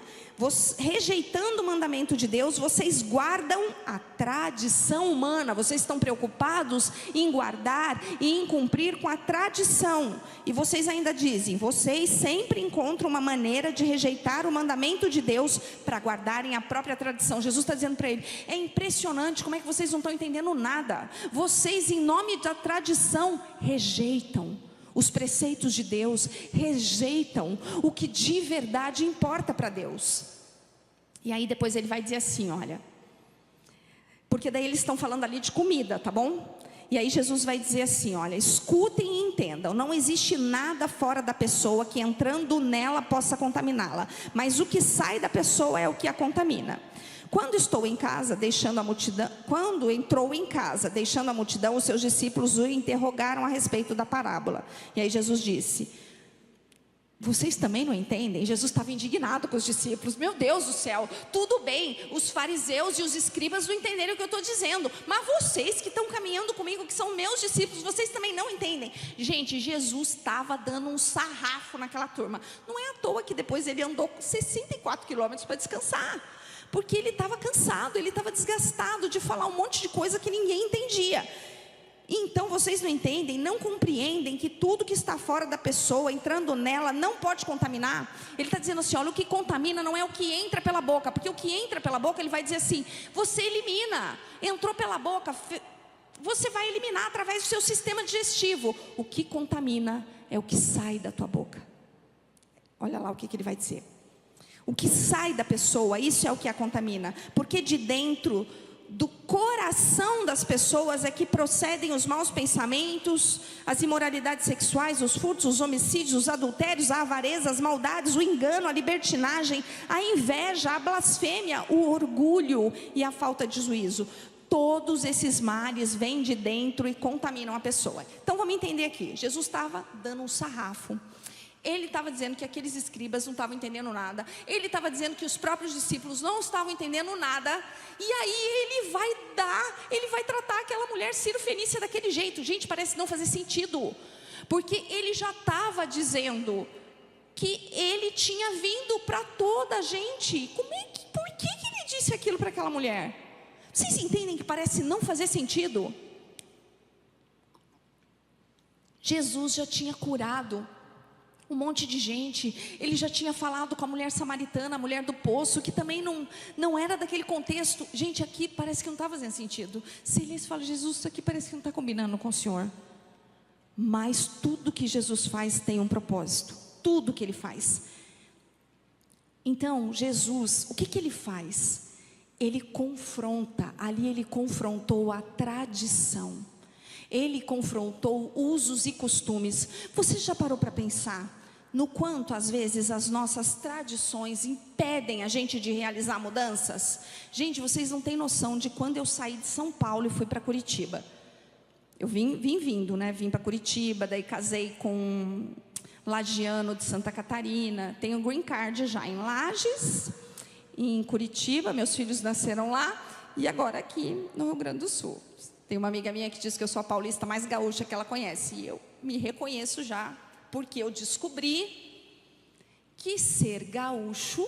rejeitando o mandamento de Deus, vocês guardam a tradição humana. Vocês estão preocupados em guardar e em cumprir com a tradição. E vocês ainda dizem: vocês sempre encontram uma maneira de rejeitar o mandamento de Deus para guardarem a própria tradição. Jesus está dizendo para ele: é impressionante como é que vocês não estão entendendo nada. Vocês, em nome da tradição, rejeitam os preceitos de Deus, rejeitam o que de verdade importa para Deus. E aí depois ele vai dizer assim, olha, porque daí eles estão falando ali de comida, tá bom? E aí Jesus vai dizer assim, olha, escutem e entendam, não existe nada fora da pessoa que entrando nela possa contaminá-la, mas o que sai da pessoa é o que a contamina. Quando entrou em casa, deixando a multidão, os seus discípulos o interrogaram a respeito da parábola. E aí Jesus disse, vocês também não entendem? Jesus estava indignado com os discípulos. Meu Deus do céu, tudo bem, os fariseus e os escribas não entenderam o que eu estou dizendo, mas vocês que estão caminhando comigo, que são meus discípulos, vocês também não entendem. Gente, Jesus estava dando um sarrafo naquela turma. Não é à toa que depois ele andou 64 quilômetros para descansar, porque ele estava cansado, ele estava desgastado de falar um monte de coisa que ninguém entendia. Então vocês não entendem, não compreendem que tudo que está fora da pessoa, entrando nela, não pode contaminar. Ele está dizendo assim, olha, o que contamina não é o que entra pela boca, porque o que entra pela boca, ele vai dizer assim, você elimina, entrou pela boca, você vai eliminar através do seu sistema digestivo. O que contamina é o que sai da tua boca. Olha lá o que ele vai dizer. O que sai da pessoa, isso é o que a contamina, porque de dentro do coração das pessoas é que procedem os maus pensamentos, as imoralidades sexuais, os furtos, os homicídios, os adultérios, a avareza, as maldades, o engano, a libertinagem, a inveja, a blasfêmia, o orgulho e a falta de juízo. Todos esses males vêm de dentro e contaminam a pessoa. Então vamos entender aqui, Jesus estava dando um sarrafo. Ele estava dizendo que aqueles escribas não estavam entendendo nada. Ele estava dizendo que os próprios discípulos não estavam entendendo nada. E aí ele vai tratar aquela mulher Ciro-fenícia daquele jeito. Gente, parece não fazer sentido. Porque ele já estava dizendo que ele tinha vindo para toda a gente. Por que ele disse aquilo para aquela mulher? Vocês entendem que parece não fazer sentido? Jesus já tinha curado um monte de gente, ele já tinha falado com a mulher samaritana, a mulher do poço, que também não era daquele contexto. Gente, aqui parece que não está fazendo sentido. Se eles falam, Jesus, isso aqui parece que não está combinando com o Senhor. Mas tudo que Jesus faz tem um propósito, tudo que ele faz. Então, Jesus, o que ele faz? Ele confronta, ali ele confrontou a tradição. Ele confrontou usos e costumes. Você já parou para pensar no quanto às vezes as nossas tradições impedem a gente de realizar mudanças? Gente, vocês não têm noção de quando eu saí de São Paulo e fui para Curitiba. Eu vim para Curitiba, daí casei com um lagiano de Santa Catarina, tenho green card já em Lages, em Curitiba, meus filhos nasceram lá, e agora aqui no Rio Grande do Sul. Tem uma amiga minha que diz que eu sou a paulista mais gaúcha que ela conhece, e eu me reconheço já, porque eu descobri que ser gaúcho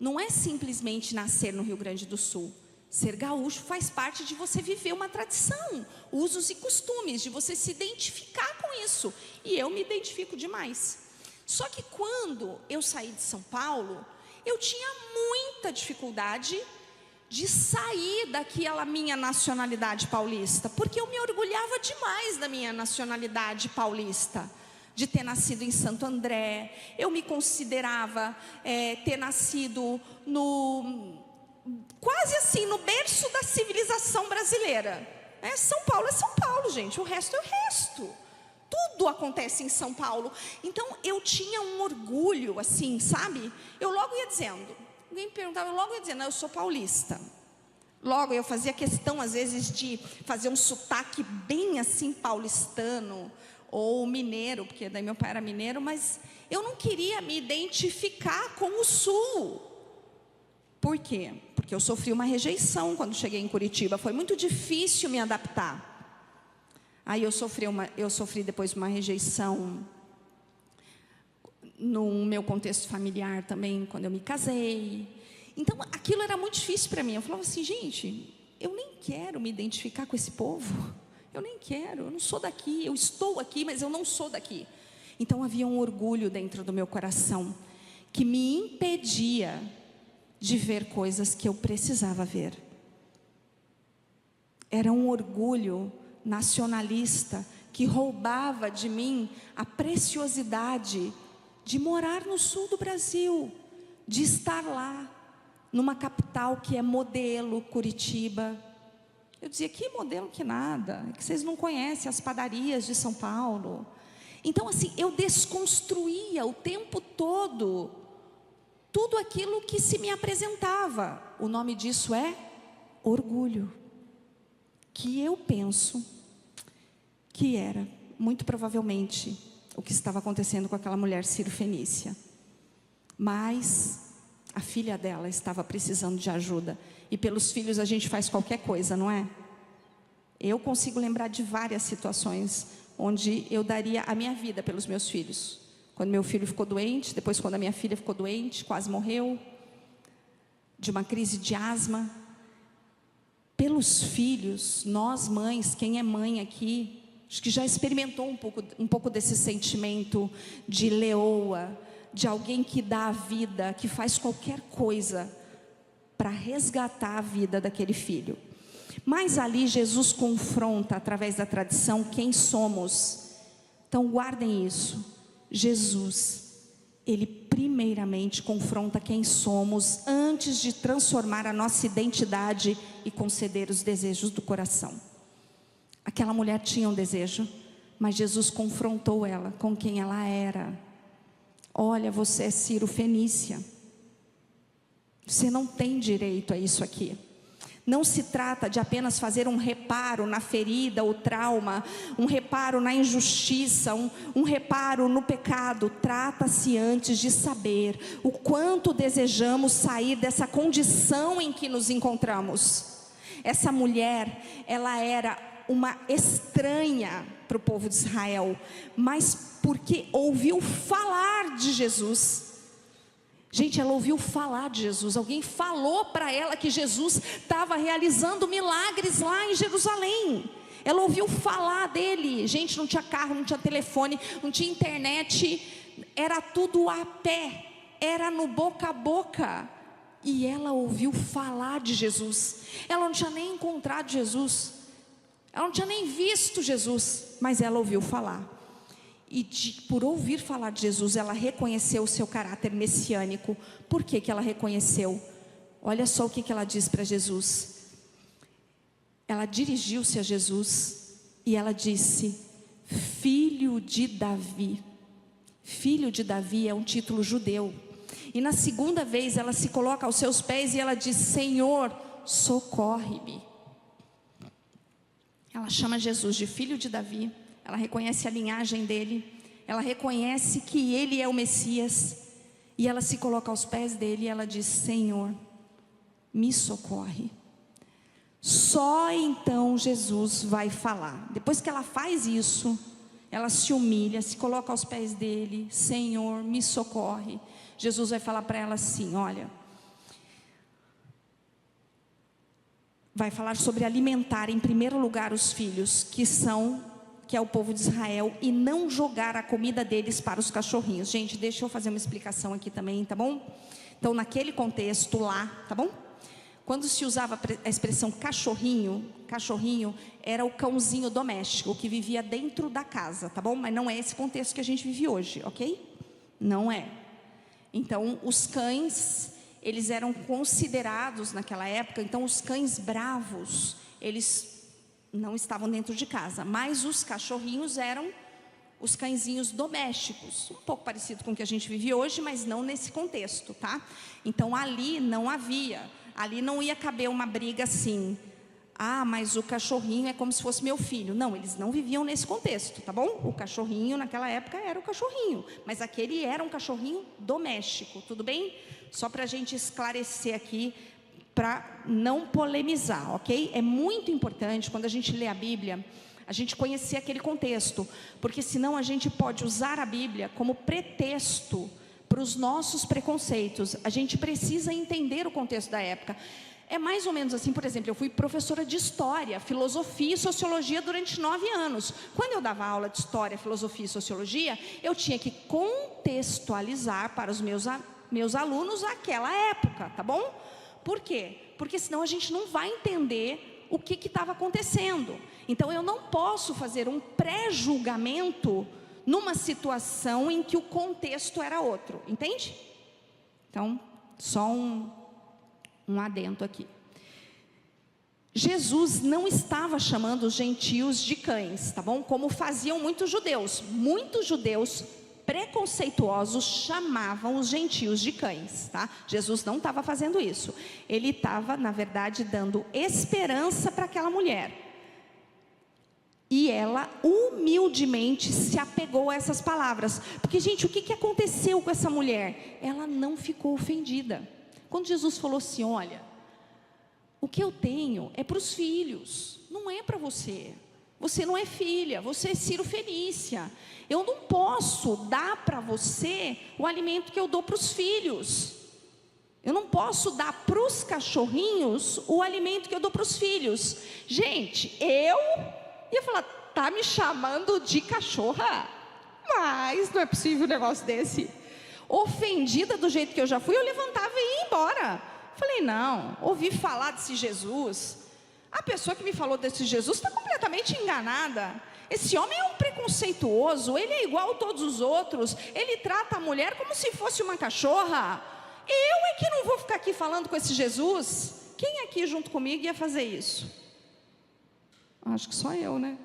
não é simplesmente nascer no Rio Grande do Sul. Ser gaúcho faz parte de você viver uma tradição, usos e costumes, de você se identificar com isso. E eu me identifico demais. Só que quando eu saí de São Paulo, eu tinha muita dificuldade de sair daquela minha nacionalidade paulista, porque eu me orgulhava demais da minha nacionalidade paulista, de ter nascido em Santo André. Eu me considerava ter nascido quase assim, no berço da civilização brasileira. São Paulo é São Paulo, gente, o resto é o resto. Tudo acontece em São Paulo. Então eu tinha um orgulho assim, sabe? Eu logo ia dizendo, alguém me perguntava, eu logo ia dizendo, eu sou paulista. Logo eu fazia questão às vezes de fazer um sotaque bem assim paulistano, ou mineiro, porque daí meu pai era mineiro, mas eu não queria me identificar com o Sul. Por quê? Porque eu sofri uma rejeição quando cheguei em Curitiba, foi muito difícil me adaptar. Aí eu sofri depois uma rejeição no meu contexto familiar também, quando eu me casei. Então aquilo era muito difícil para mim. Eu falava assim, gente, eu nem quero me identificar com esse povo. Eu nem quero, eu não sou daqui, eu estou aqui, mas eu não sou daqui. Então havia um orgulho dentro do meu coração, que me impedia de ver coisas que eu precisava ver. Era um orgulho nacionalista, que roubava de mim a preciosidade de morar no sul do Brasil, de estar lá, numa capital que é modelo, Curitiba. Eu dizia, que modelo que nada, que vocês não conhecem as padarias de São Paulo. Então assim, eu desconstruía o tempo todo tudo aquilo que se me apresentava. O nome disso é orgulho, que eu penso que era muito provavelmente o que estava acontecendo com aquela mulher Ciro-fenícia. Mas a filha dela estava precisando de ajuda. E pelos filhos a gente faz qualquer coisa, não é? Eu consigo lembrar de várias situações onde eu daria a minha vida pelos meus filhos. Quando meu filho ficou doente, depois quando a minha filha ficou doente, quase morreu, de uma crise de asma. Pelos filhos, nós mães, quem é mãe aqui, acho que já experimentou um pouco desse sentimento de leoa, de alguém que dá a vida, que faz qualquer coisa para resgatar a vida daquele filho. Mas ali Jesus confronta, através da tradição, quem somos. Então guardem isso. Jesus, Ele primeiramente confronta quem somos, antes de transformar a nossa identidade e conceder os desejos do coração. Aquela mulher tinha um desejo, mas Jesus confrontou ela com quem ela era. Olha, você é Ciro-fenícia. Você não tem direito a isso aqui. Não se trata de apenas fazer um reparo na ferida ou trauma, um reparo na injustiça, um reparo no pecado. Trata-se antes de saber o quanto desejamos sair dessa condição em que nos encontramos. Essa mulher, ela era uma estranha para o povo de Israel, mas porque ouviu falar de Jesus. Gente, ela ouviu falar de Jesus. Alguém falou para ela que Jesus estava realizando milagres lá em Jerusalém. Ela ouviu falar dele. Gente, não tinha carro, não tinha telefone, não tinha internet. Era tudo a pé. Era no boca a boca. E ela ouviu falar de Jesus. Ela não tinha nem encontrado Jesus. Ela não tinha nem visto Jesus. Mas ela ouviu falar. E por ouvir falar de Jesus, ela reconheceu o seu caráter messiânico. Por que ela reconheceu? Olha só o que ela diz para Jesus. Ela dirigiu-se a Jesus e ela disse: Filho de Davi. Filho de Davi é um título judeu. E na segunda vez ela se coloca aos seus pés e ela diz: Senhor, socorre-me. Ela chama Jesus de filho de Davi. Ela reconhece a linhagem dele, ela reconhece que ele é o Messias, e ela se coloca aos pés dele e ela diz: Senhor, me socorre. Só então Jesus vai falar. Depois que ela faz isso, ela se humilha, se coloca aos pés dele: Senhor, me socorre. Jesus vai falar para ela assim, olha, vai falar sobre alimentar em primeiro lugar os filhos, que é o povo de Israel, e não jogar a comida deles para os cachorrinhos. Gente, deixa eu fazer uma explicação aqui também, tá bom? Então, naquele contexto lá, tá bom? Quando se usava a expressão cachorrinho, cachorrinho era o cãozinho doméstico, que vivia dentro da casa, tá bom? Mas não é esse contexto que a gente vive hoje, ok? Não é. Então, os cães, eles eram considerados naquela época, então os cães bravos, eles não estavam dentro de casa, mas os cachorrinhos eram os cãezinhos domésticos, um pouco parecido com o que a gente vive hoje, mas não nesse contexto, tá? Então ali não havia, ali não ia caber uma briga assim: ah, mas o cachorrinho é como se fosse meu filho. Não, eles não viviam nesse contexto, tá bom? O cachorrinho naquela época era o cachorrinho, mas aquele era um cachorrinho doméstico, tudo bem? Só para a gente esclarecer aqui, para não polemizar, ok? É muito importante, quando a gente lê a Bíblia, a gente conhecer aquele contexto, porque senão a gente pode usar a Bíblia como pretexto para os nossos preconceitos. A gente precisa entender o contexto da época. É mais ou menos assim, por exemplo, eu fui professora de História, Filosofia e Sociologia durante 9 anos. Quando eu dava aula de História, Filosofia e Sociologia, eu tinha que contextualizar para os meus alunos aquela época, tá bom? Por quê? Porque senão a gente não vai entender o que estava acontecendo. Então eu não posso fazer um pré-julgamento numa situação em que o contexto era outro, entende? Então, só um adendo aqui. Jesus não estava chamando os gentios de cães, tá bom? Como faziam muitos judeus. Muitos judeus preconceituosos chamavam os gentios de cães, tá? Jesus não estava fazendo isso. Ele estava, na verdade, dando esperança para aquela mulher. E ela humildemente se apegou a essas palavras. Porque, gente, o que aconteceu com essa mulher? Ela não ficou ofendida. Quando Jesus falou assim, olha, o que eu tenho é para os filhos, não é para você. Você não é filha, você é Ciro Fenícia. Eu não posso dar para você o alimento que eu dou para os filhos. Eu não posso dar para os cachorrinhos o alimento que eu dou para os filhos. Gente, eu ia falar, tá me chamando de cachorra? Mas não é possível um negócio desse. Ofendida do jeito que eu já fui, eu levantava e ia embora. Falei, não, ouvi falar desse Jesus. A pessoa que me falou desse Jesus está completamente enganada. Esse homem é um preconceituoso, ele é igual a todos os outros. Ele trata a mulher como se fosse uma cachorra. Eu é que não vou ficar aqui falando com esse Jesus. Quem aqui junto comigo ia fazer isso? Acho que só eu, né?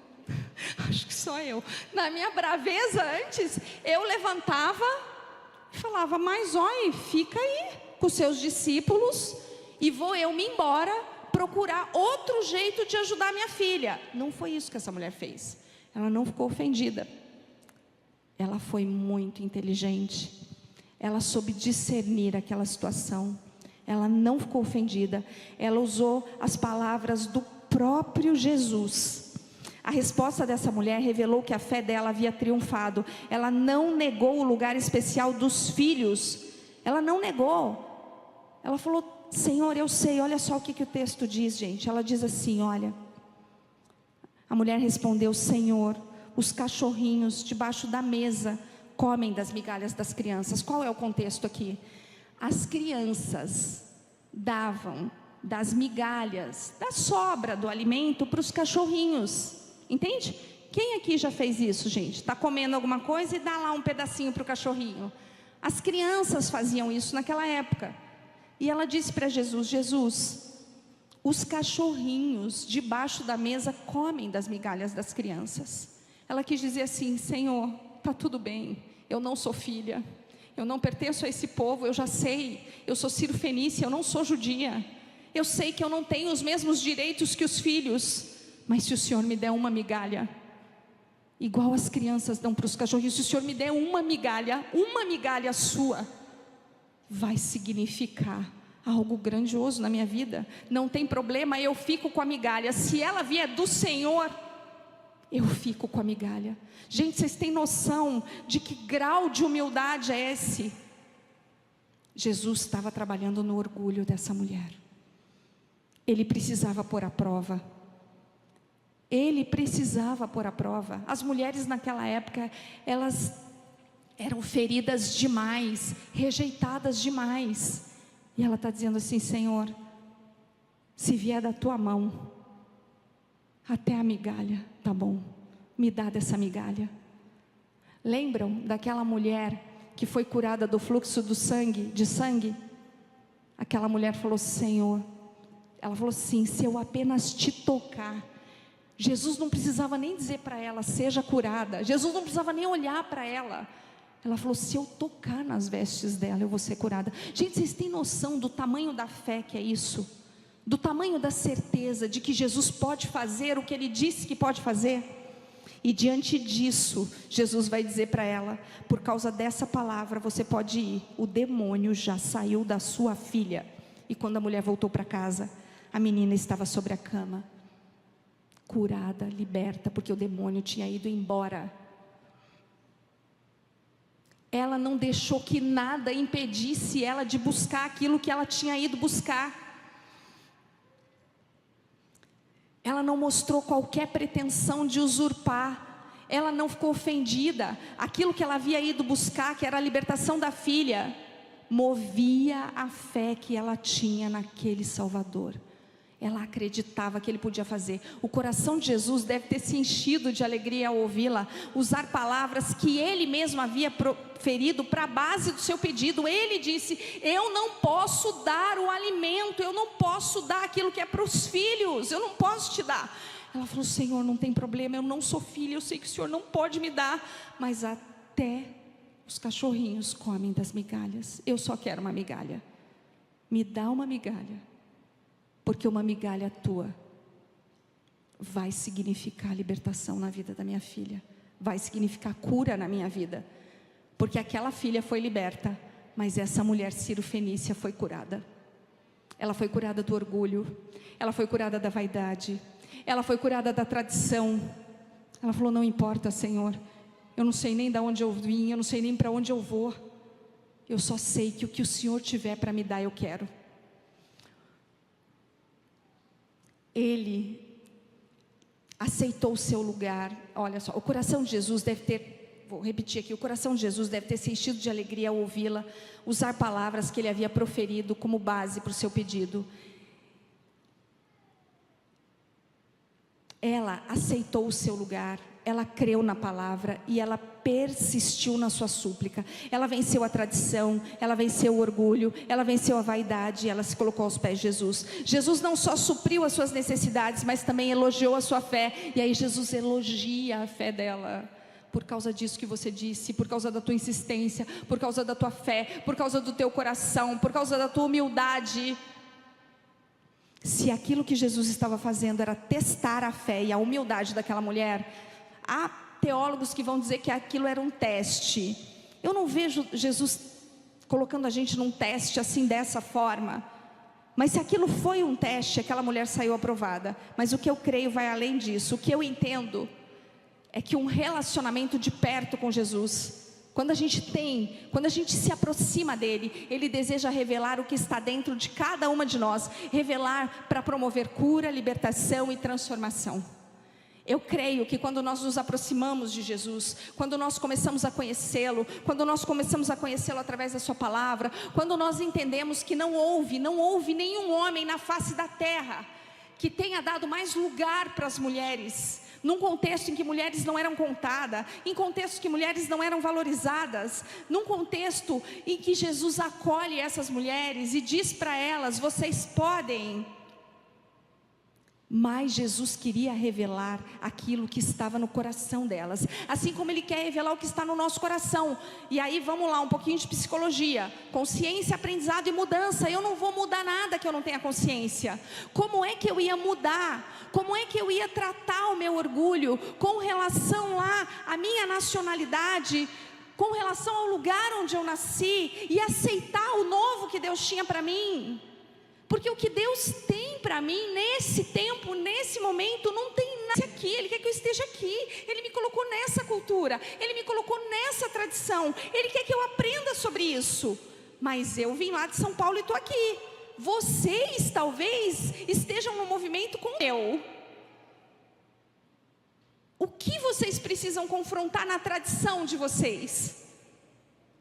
Acho que só eu. Na minha braveza antes, eu levantava e falava, mas olha, fica aí com seus discípulos e vou eu me embora procurar outro jeito de ajudar minha filha. Não foi isso que essa mulher fez. Ela não ficou ofendida. Ela foi muito inteligente. Ela soube discernir aquela situação. Ela não ficou ofendida. Ela usou as palavras do próprio Jesus. A resposta dessa mulher revelou que a fé dela havia triunfado. Ela não negou o lugar especial dos filhos. Ela não negou. Ela falou, Senhor, eu sei. Olha só o que o texto diz, gente. Ela diz assim, olha. A mulher respondeu, Senhor, os cachorrinhos debaixo da mesa comem das migalhas das crianças. Qual é o contexto aqui? As crianças davam das migalhas, da sobra do alimento para os cachorrinhos. Entende? Quem aqui já fez isso, gente? Está comendo alguma coisa e dá lá um pedacinho para o cachorrinho. As crianças faziam isso naquela época. E ela disse para Jesus, Jesus, os cachorrinhos debaixo da mesa comem das migalhas das crianças. Ela quis dizer assim, Senhor, está tudo bem, eu não sou filha, eu não pertenço a esse povo, eu já sei, eu sou Ciro Fenícia, eu não sou judia. Eu sei que eu não tenho os mesmos direitos que os filhos, mas se o Senhor me der uma migalha, igual as crianças dão para os cachorrinhos, se o Senhor me der uma migalha sua, vai significar algo grandioso na minha vida. Não tem problema, eu fico com a migalha. Se ela vier do Senhor, eu fico com a migalha. Gente, vocês têm noção de que grau de humildade é esse? Jesus estava trabalhando no orgulho dessa mulher. Ele precisava pôr à prova. Ele precisava pôr à prova. As mulheres naquela época, elas eram feridas demais, rejeitadas demais. E ela está dizendo assim, Senhor, se vier da tua mão, até a migalha, tá bom, me dá dessa migalha. Lembram daquela mulher que foi curada do fluxo de sangue? Aquela mulher falou, Senhor, ela falou assim, se eu apenas te tocar. Jesus não precisava nem dizer para ela, seja curada. Jesus não precisava nem olhar para ela. Ela falou, se eu tocar nas vestes dela, eu vou ser curada. Gente, vocês têm noção do tamanho da fé que é isso? Do tamanho da certeza de que Jesus pode fazer o que Ele disse que pode fazer? E diante disso, Jesus vai dizer para ela, por causa dessa palavra, você pode ir. O demônio já saiu da sua filha. E quando a mulher voltou para casa, a menina estava sobre a cama, curada, liberta, porque o demônio tinha ido embora. Ela não deixou que nada impedisse ela de buscar aquilo que ela tinha ido buscar. Ela não mostrou qualquer pretensão de usurpar. Ela não ficou ofendida. Aquilo que ela havia ido buscar, que era a libertação da filha, movia a fé que ela tinha naquele Salvador. Ela acreditava que ele podia fazer. O coração de Jesus deve ter se enchido de alegria ao ouvi-la usar palavras que ele mesmo havia proferido para a base do seu pedido. Ele disse: eu não posso dar o alimento, eu não posso dar aquilo que é para os filhos, eu não posso te dar. Ela falou: Senhor, não tem problema, eu não sou filha, eu sei que o Senhor não pode me dar, mas até os cachorrinhos comem das migalhas, eu só quero uma migalha. Me dá uma migalha, porque uma migalha tua vai significar libertação na vida da minha filha, vai significar cura na minha vida, porque aquela filha foi liberta, mas essa mulher Ciro-fenícia foi curada. Ela foi curada do orgulho, ela foi curada da vaidade, ela foi curada da tradição. Ela falou: não importa, Senhor, eu não sei nem de onde eu vim, eu não sei nem para onde eu vou, eu só sei que o que o Senhor tiver para me dar, eu quero. Ele aceitou o seu lugar. Olha só, o coração de Jesus deve ter, vou repetir aqui, o coração de Jesus deve ter se enchido de alegria ao ouvi-la usar palavras que ele havia proferido como base para o seu pedido. Ela aceitou o seu lugar, ela creu na palavra e ela persistiu na sua súplica. Ela venceu a tradição, ela venceu o orgulho, ela venceu a vaidade e ela se colocou aos pés de Jesus. Jesus não só supriu as suas necessidades, mas também elogiou a sua fé. E aí Jesus elogia a fé dela. Por causa disso que você disse, por causa da tua insistência, por causa da tua fé, por causa do teu coração, por causa da tua humildade. Se aquilo que Jesus estava fazendo era testar a fé e a humildade daquela mulher, há teólogos que vão dizer que aquilo era um teste. Eu não vejo Jesus colocando a gente num teste assim, dessa forma. Mas se aquilo foi um teste, aquela mulher saiu aprovada. Mas o que eu creio vai além disso. O que eu entendo é que um relacionamento de perto com Jesus, quando a gente se aproxima dele, ele deseja revelar o que está dentro de cada uma de nós, revelar para promover cura, libertação e transformação. Eu creio que quando nós nos aproximamos de Jesus, quando nós começamos a conhecê-lo, quando nós começamos a conhecê-lo através da sua palavra, quando nós entendemos que não houve nenhum homem na face da terra que tenha dado mais lugar para as mulheres, num contexto em que mulheres não eram contadas, em contextos que mulheres não eram valorizadas, num contexto em que Jesus acolhe essas mulheres e diz para elas: vocês podem. Mas Jesus queria revelar aquilo que estava no coração delas, assim como Ele quer revelar o que está no nosso coração. E aí vamos lá, um pouquinho de psicologia. Consciência, aprendizado e mudança. Eu não vou mudar nada que eu não tenha consciência. Como é que eu ia mudar? Como é que eu ia tratar o meu orgulho com relação lá à minha nacionalidade, com relação ao lugar onde eu nasci, e aceitar o novo que Deus tinha para mim? Porque o que Deus tem para mim nesse tempo, nesse momento, não tem nada aqui. Ele quer que eu esteja aqui. Ele me colocou nessa cultura, Ele me colocou nessa tradição, Ele quer que eu aprenda sobre isso. Mas eu vim lá de São Paulo e estou aqui. Vocês talvez estejam no movimento com eu. O que vocês precisam confrontar na tradição de vocês?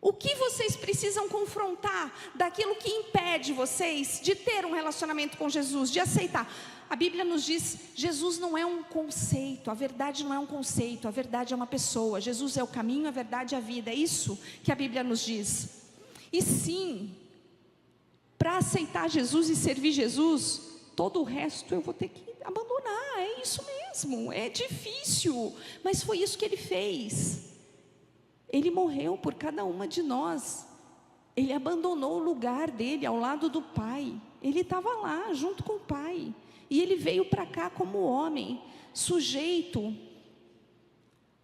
O que vocês precisam confrontar daquilo que impede vocês de ter um relacionamento com Jesus, de aceitar? A Bíblia nos diz: Jesus não é um conceito, a verdade não é um conceito, a verdade é uma pessoa. Jesus é o caminho, a verdade e a vida. É isso que a Bíblia nos diz. E sim, para aceitar Jesus e servir Jesus, todo o resto eu vou ter que abandonar. É isso mesmo, é difícil, mas foi isso que Ele fez. Ele morreu por cada uma de nós. Ele abandonou o lugar dele ao lado do Pai. Ele estava lá junto com o Pai. E ele veio para cá como homem, sujeito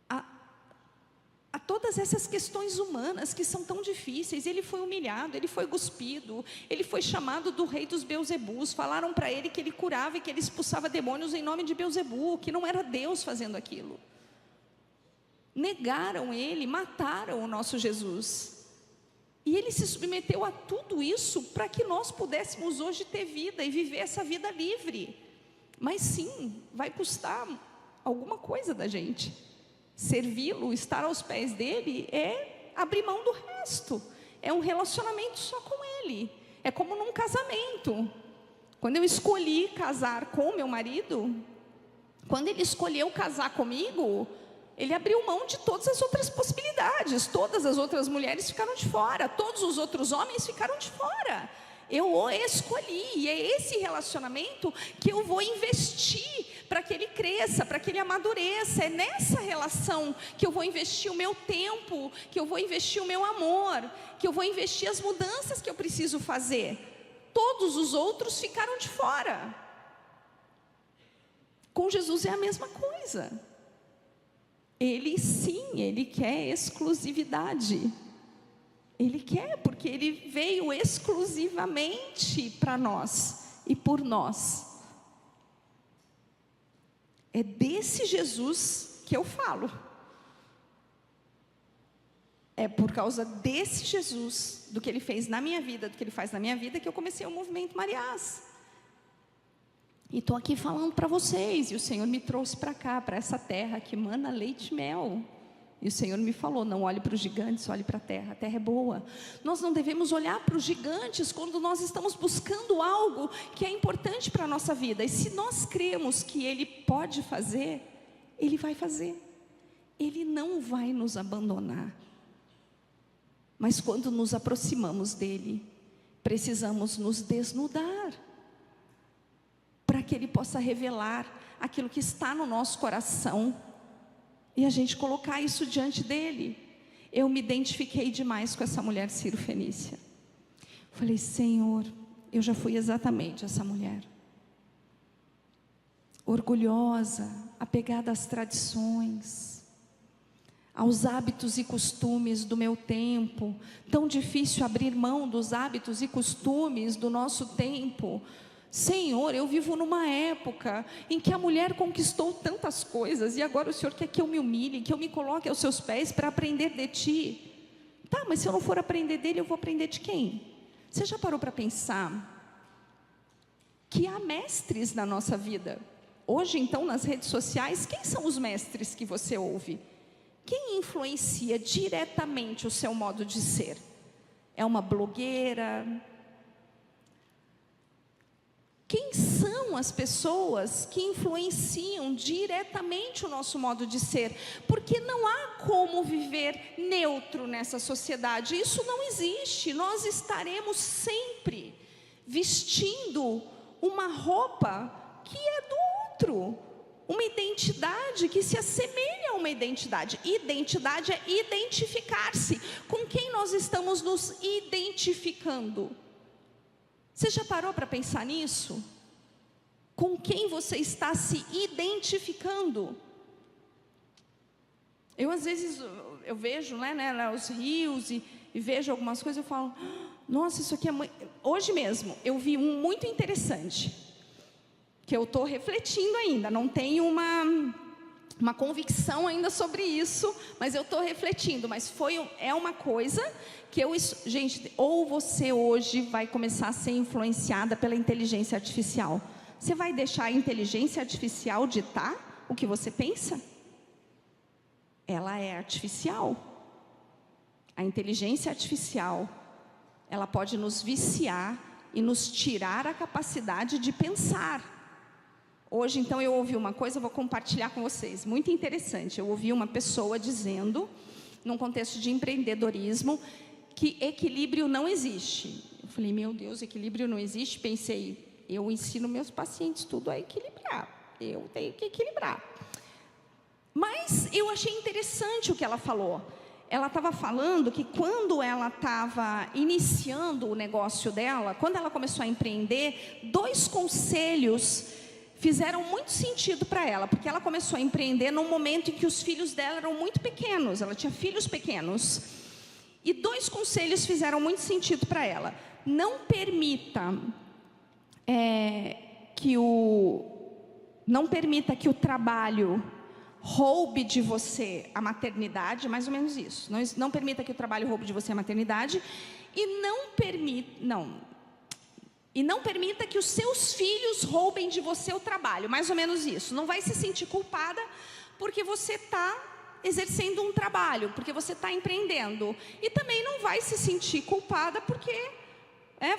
a todas essas questões humanas que são tão difíceis. Ele foi humilhado, ele foi cuspido, ele foi chamado do rei dos Beuzebus. Falaram para ele que ele curava e que ele expulsava demônios em nome de Beuzebu, que não era Deus fazendo aquilo. Negaram Ele, mataram o nosso Jesus. E Ele se submeteu a tudo isso para que nós pudéssemos hoje ter vida e viver essa vida livre. Mas sim, vai custar alguma coisa da gente. Servi-lo, estar aos pés dEle, é abrir mão do resto. É um relacionamento só com Ele. É como num casamento. Quando eu escolhi casar com meu marido, quando ele escolheu casar comigo, ele abriu mão de todas as outras possibilidades. Todas as outras mulheres ficaram de fora, todos os outros homens ficaram de fora. Eu o escolhi, e é esse relacionamento que eu vou investir para que ele cresça, para que ele amadureça. É nessa relação que eu vou investir o meu tempo, que eu vou investir o meu amor, que eu vou investir as mudanças que eu preciso fazer. Todos os outros ficaram de fora. Com Jesus é a mesma coisa. Ele sim, ele quer exclusividade. Ele quer, porque ele veio exclusivamente para nós e por nós. É desse Jesus que eu falo. É por causa desse Jesus, do que ele fez na minha vida, do que ele faz na minha vida, que eu comecei o movimento Mariás. E estou aqui falando para vocês, e o Senhor me trouxe para cá, para essa terra que mana leite e mel. E o Senhor me falou, não olhe para os gigantes, olhe para a terra é boa. Nós não devemos olhar para os gigantes quando nós estamos buscando algo que é importante para a nossa vida. E se nós cremos que Ele pode fazer, Ele vai fazer. Ele não vai nos abandonar. Mas quando nos aproximamos dEle, precisamos nos desnudar, para que Ele possa revelar aquilo que está no nosso coração, e a gente colocar isso diante dEle. Eu me identifiquei demais com essa mulher Ciro-Fenícia. Falei, Senhor, eu já fui exatamente essa mulher. Orgulhosa, apegada às tradições, aos hábitos e costumes do meu tempo. Tão difícil abrir mão dos hábitos e costumes do nosso tempo. Senhor, eu vivo numa época em que a mulher conquistou tantas coisas, e agora o Senhor quer que eu me humilhe, que eu me coloque aos seus pés para aprender de Ti. Tá, mas se eu não for aprender dele, eu vou aprender de quem? Você já parou para pensar que há mestres na nossa vida? Hoje, então, nas redes sociais, quem são os mestres que você ouve? Quem influencia diretamente o seu modo de ser? É uma blogueira? Quem são as pessoas que influenciam diretamente o nosso modo de ser? Porque não há como viver neutro nessa sociedade. Isso não existe. Nós estaremos sempre vestindo uma roupa que é do outro. Uma identidade que se assemelha a uma identidade. Identidade é identificar-se. Com quem nós estamos nos identificando? Você já parou para pensar nisso? Com quem você está se identificando? Eu às vezes, eu vejo né, os rios e vejo algumas coisas, eu falo, nossa, isso aqui é muito... Hoje mesmo, eu vi um muito interessante, que eu estou refletindo ainda, não tenho uma convicção ainda sobre isso, mas eu estou refletindo, mas é uma coisa que gente, ou você hoje vai começar a ser influenciada pela inteligência artificial. Você vai deixar a inteligência artificial ditar o que você pensa? Ela é artificial. A inteligência artificial, ela pode nos viciar e nos tirar a capacidade de pensar. Hoje, então, eu ouvi uma coisa, eu vou compartilhar com vocês, muito interessante. Eu ouvi uma pessoa dizendo, num contexto de empreendedorismo, que equilíbrio não existe. Eu falei, meu Deus, equilíbrio não existe? Pensei, eu ensino meus pacientes tudo a equilibrar. Eu tenho que equilibrar. Mas eu achei interessante o que ela falou. Ela estava falando que quando ela estava iniciando o negócio dela, quando ela começou a empreender, 2 conselhos fizeram muito sentido para ela, porque ela começou a empreender num momento em que os filhos dela eram muito pequenos, ela tinha filhos pequenos, e 2 conselhos fizeram muito sentido para ela. Não permita que o trabalho roube de você a maternidade, mais ou menos isso. Não permita que o trabalho roube de você a maternidade, e não permita que os seus filhos roubem de você o trabalho, mais ou menos isso. Não vai se sentir culpada porque você está exercendo um trabalho, porque você está empreendendo. E também não vai se sentir culpada porque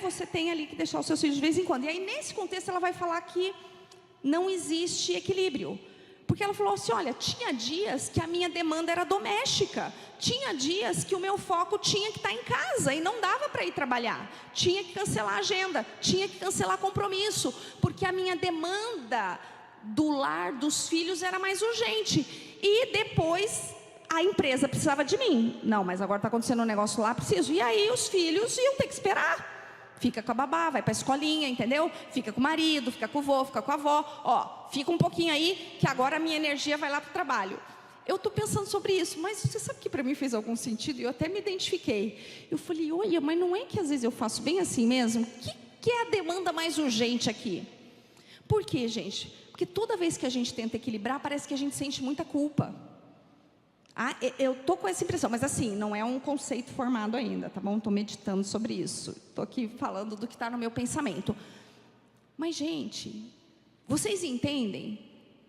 Você tem ali que deixar os seus filhos de vez em quando. E aí, nesse contexto, ela vai falar que não existe equilíbrio. Porque ela falou assim, olha, tinha dias que a minha demanda era doméstica. Tinha dias que o meu foco tinha que estar em casa e não dava para ir trabalhar. Tinha que cancelar a agenda, tinha que cancelar compromisso. Porque a minha demanda do lar, dos filhos, era mais urgente. E depois a empresa precisava de mim. Não, mas agora está acontecendo um negócio lá, preciso. E aí os filhos iam ter que esperar. Fica com a babá, vai para a escolinha, entendeu? Fica com o marido, fica com o vô, fica com a avó. Fica um pouquinho aí, que agora a minha energia vai lá para o trabalho. Eu estou pensando sobre isso, mas você sabe que para mim fez algum sentido? E eu até me identifiquei. Eu falei, olha, mas não é que às vezes eu faço bem assim mesmo? O que é a demanda mais urgente aqui? Por quê, gente? Porque toda vez que a gente tenta equilibrar, parece que a gente sente muita culpa. Eu estou com essa impressão, mas assim, não é um conceito formado ainda, tá bom? Estou meditando sobre isso. Estou aqui falando do que está no meu pensamento. Mas, gente, vocês entendem?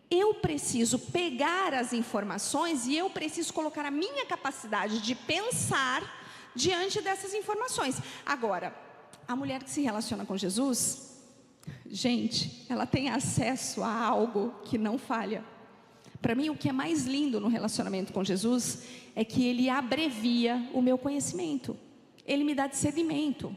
Eu preciso pegar as informações e eu preciso colocar a minha capacidade de pensar diante dessas informações. Agora, a mulher que se relaciona com Jesus, gente, ela tem acesso a algo que não falha. Para mim, o que é mais lindo no relacionamento com Jesus é que Ele abrevia o meu conhecimento. Ele me dá discernimento.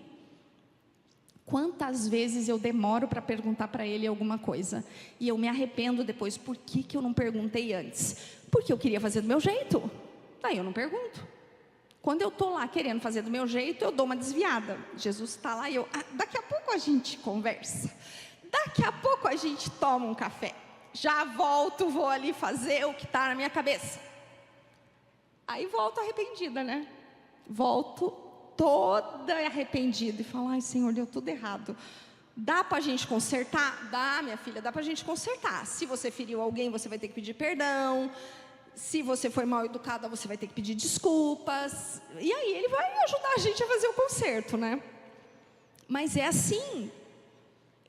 Quantas vezes eu demoro para perguntar para Ele alguma coisa e eu me arrependo depois, por que eu não perguntei antes? Porque eu queria fazer do meu jeito, daí eu não pergunto. Quando eu estou lá querendo fazer do meu jeito, eu dou uma desviada. Jesus está lá e daqui a pouco a gente conversa, daqui a pouco a gente toma um café. Já volto, vou ali fazer o que está na minha cabeça. Aí volto arrependida, né? Volto toda arrependida e falo, ai Senhor, deu tudo errado. Dá para a gente consertar? Dá, minha filha, dá para a gente consertar. Se você feriu alguém, você vai ter que pedir perdão. Se você foi mal educada, você vai ter que pedir desculpas. E aí Ele vai ajudar a gente a fazer o conserto, né? Mas é assim.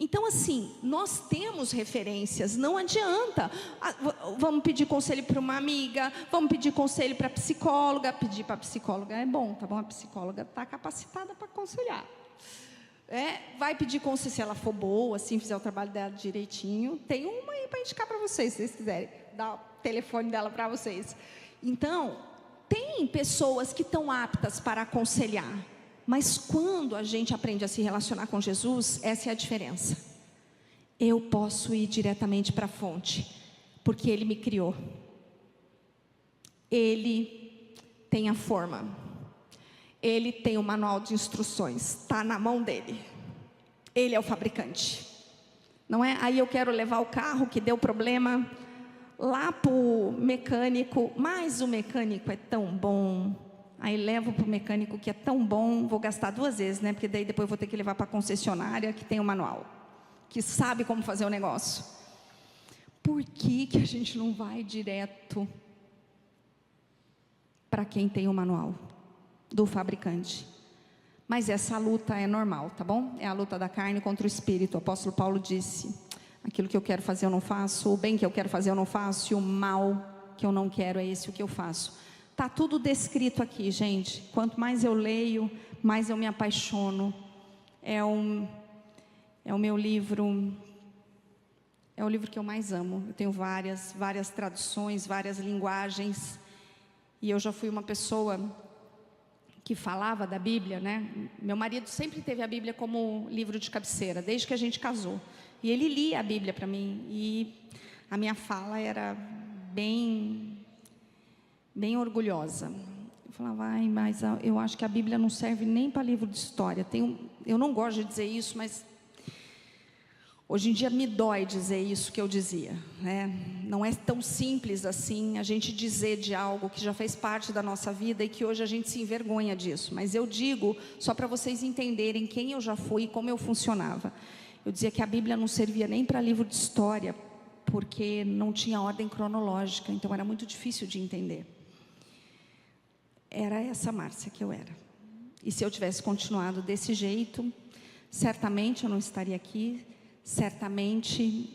Então, assim, nós temos referências, não adianta. Vamos pedir conselho para uma amiga, vamos pedir conselho para a psicóloga. Pedir para a psicóloga é bom, tá bom? A psicóloga está capacitada para aconselhar. Vai pedir conselho, se ela for boa, assim, fizer o trabalho dela direitinho. Tem uma aí para indicar para vocês, se vocês quiserem. Dar o telefone dela para vocês. Então, tem pessoas que estão aptas para aconselhar. Mas quando a gente aprende a se relacionar com Jesus, essa é a diferença. Eu posso ir diretamente para a fonte, porque Ele me criou. Ele tem a forma. Ele tem o manual de instruções, está na mão dele. Ele é o fabricante. Não é? Aí eu quero levar o carro que deu problema lá para o mecânico, mas o mecânico é tão bom. Aí levo para o mecânico que é tão bom, vou gastar 2 vezes, né? Porque daí depois vou ter que levar para a concessionária que tem o manual, que sabe como fazer o negócio. Por que a gente não vai direto para quem tem o manual do fabricante? Mas essa luta é normal, tá bom? É a luta da carne contra o espírito. O apóstolo Paulo disse, aquilo que eu quero fazer eu não faço, o bem que eu quero fazer eu não faço, e o mal que eu não quero é esse o que eu faço. Está tudo descrito aqui, gente. Quanto mais eu leio, mais eu me apaixono. É o meu livro, é o livro que eu mais amo. Eu tenho várias traduções, várias linguagens. E eu já fui uma pessoa que falava da Bíblia, né? Meu marido sempre teve a Bíblia como livro de cabeceira, desde que a gente casou. E ele lia a Bíblia para mim. E a minha fala era bem orgulhosa. Eu falava, mas eu acho que a Bíblia não serve nem para livro de história. Eu não gosto de dizer isso, mas hoje em dia me dói dizer isso que eu dizia, né? Não é tão simples assim a gente dizer de algo que já fez parte da nossa vida e que hoje a gente se envergonha disso. Mas eu digo só para vocês entenderem quem eu já fui e como eu funcionava. Eu dizia que a Bíblia não servia nem para livro de história, porque não tinha ordem cronológica, então era muito difícil de entender. Era essa Márcia que eu era. E se eu tivesse continuado desse jeito, certamente eu não estaria aqui, certamente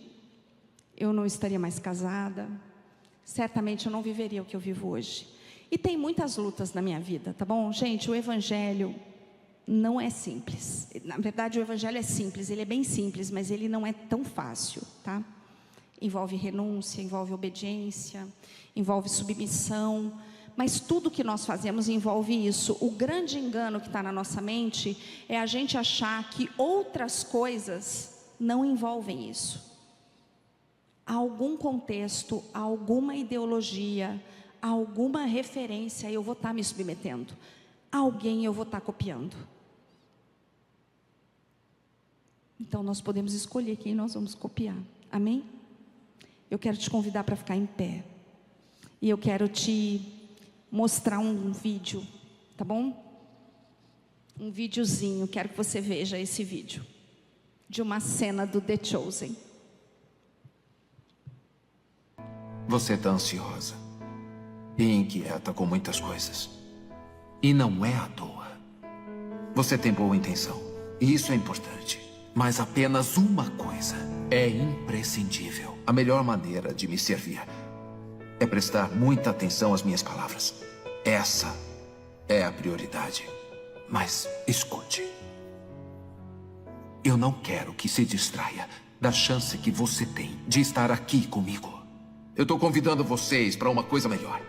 eu não estaria mais casada, certamente eu não viveria o que eu vivo hoje. E tem muitas lutas na minha vida, tá bom? Gente, o Evangelho não é simples. Na verdade, o evangelho é simples, ele é bem simples, mas ele não é tão fácil, tá? Envolve renúncia, envolve obediência, envolve submissão, mas tudo que nós fazemos envolve isso. O grande engano que está na nossa mente é a gente achar que outras coisas não envolvem isso. Há algum contexto, há alguma ideologia, há alguma referência, eu vou estar me submetendo. Alguém eu vou estar copiando. Então nós podemos escolher quem nós vamos copiar. Amém? Eu quero te convidar para ficar em pé. E eu quero te mostrar um vídeo, tá bom? Um videozinho, quero que você veja esse vídeo. De uma cena do The Chosen. Você está ansiosa e inquieta com muitas coisas. E não é à toa. Você tem boa intenção, e isso é importante. Mas apenas uma coisa é imprescindível. A melhor maneira de me servir é prestar muita atenção às minhas palavras. Essa é a prioridade. Mas escute. Eu não quero que se distraia da chance que você tem de estar aqui comigo. Eu estou convidando vocês para uma coisa melhor.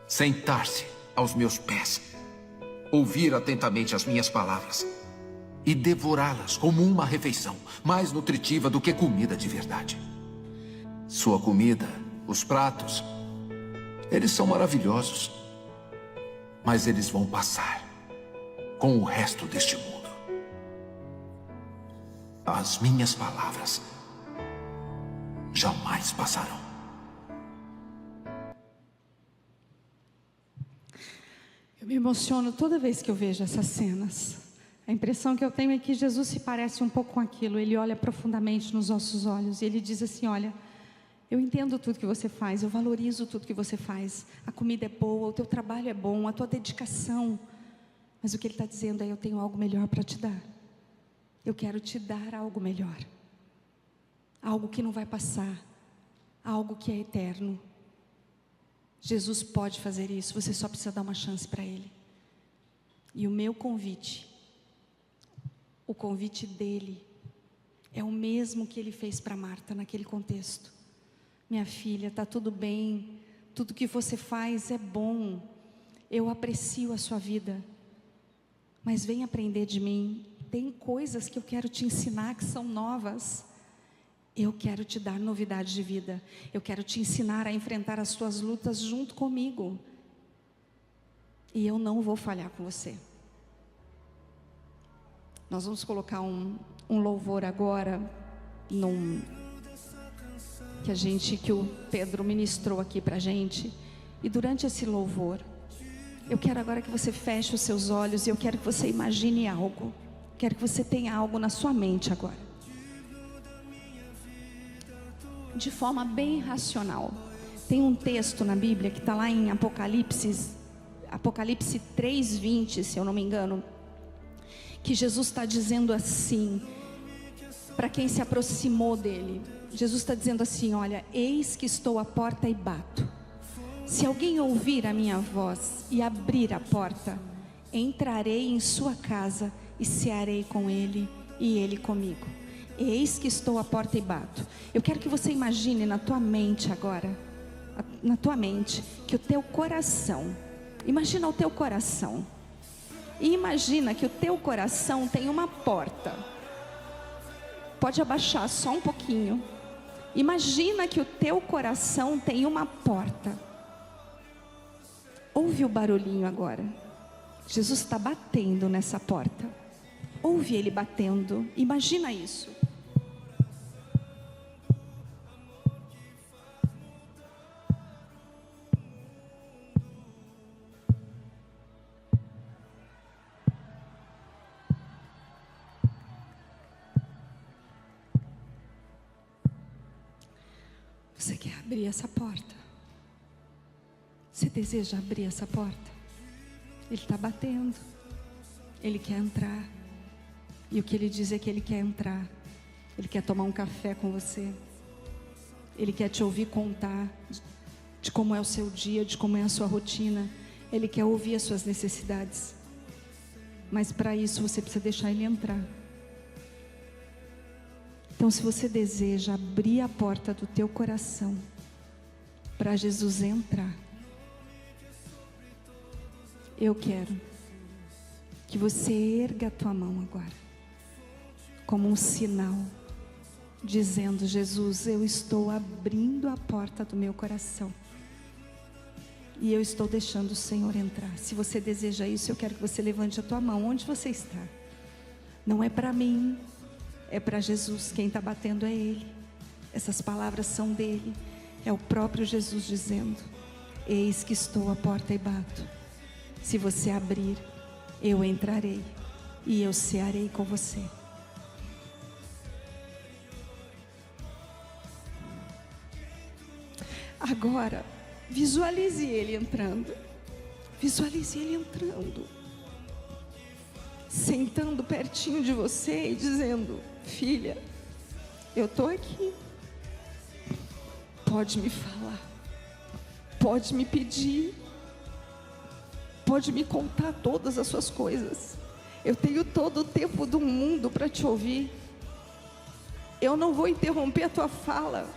Sentar-se aos meus pés, ouvir atentamente as minhas palavras e devorá-las como uma refeição mais nutritiva do que comida de verdade. Sua comida, os pratos, eles são maravilhosos, mas eles vão passar com o resto deste mundo. As minhas palavras jamais passarão. Eu me emociono toda vez que eu vejo essas cenas. A impressão que eu tenho é que Jesus se parece um pouco com aquilo. Ele olha profundamente nos nossos olhos e ele diz assim: olha, eu entendo tudo que você faz, eu valorizo tudo que você faz. A comida é boa, o teu trabalho é bom, a tua dedicação. Mas o que ele está dizendo é: eu tenho algo melhor para te dar. Eu quero te dar algo melhor. Algo que não vai passar. Algo que é eterno. Jesus pode fazer isso, você só precisa dar uma chance para Ele. E o meu convite, o convite dele, é o mesmo que ele fez para Marta naquele contexto. Minha filha, está tudo bem, tudo que você faz é bom, eu aprecio a sua vida, mas vem aprender de mim, tem coisas que eu quero te ensinar que são novas. Eu quero te dar novidade de vida. Eu quero te ensinar a enfrentar as tuas lutas junto comigo. E eu não vou falhar com você. Nós vamos colocar um louvor agora, que o Pedro ministrou aqui pra gente. E durante esse louvor, eu quero agora que você feche os seus olhos e eu quero que você imagine algo. Quero que você tenha algo na sua mente agora. De forma bem racional. Tem um texto na Bíblia que está lá em Apocalipse 3:20, se eu não me engano, que Jesus está dizendo assim, para quem se aproximou dele. Jesus está dizendo assim: olha, eis que estou à porta e bato. Se alguém ouvir a minha voz e abrir a porta, entrarei em sua casa e cearei com ele e ele comigo. Eis que estou à porta e bato. Eu quero que você imagine na tua mente agora, na tua mente, que o teu coração, imagina o teu coração, e imagina que o teu coração tem uma porta. Pode abaixar só um pouquinho. Imagina que o teu coração tem uma porta. Ouve o barulhinho agora. Jesus está batendo nessa porta. Ouve ele batendo. Imagina isso. Você quer abrir essa porta? Você deseja abrir essa porta? Ele está batendo. Ele quer entrar. E o que ele diz é que ele quer entrar. Ele quer tomar um café com você. Ele quer te ouvir contar de como é o seu dia, de como é a sua rotina. Ele quer ouvir as suas necessidades. Mas para isso você precisa deixar Ele entrar. Então, se você deseja abrir a porta do teu coração para Jesus entrar, eu quero que você erga a tua mão agora, como um sinal, dizendo: Jesus, eu estou abrindo a porta do meu coração e eu estou deixando o Senhor entrar. Se você deseja isso, eu quero que você levante a tua mão onde você está. Não é para mim, é para Jesus. Quem está batendo é Ele. Essas palavras são dele. É o próprio Jesus dizendo: eis que estou à porta e bato. Se você abrir, eu entrarei e eu cearei com você. Agora, visualize Ele entrando. Visualize Ele entrando, sentando pertinho de você e dizendo: filha, eu estou aqui. Pode me falar, pode me pedir, pode me contar todas as suas coisas. Eu tenho todo o tempo do mundo para te ouvir. Eu não vou interromper a tua fala.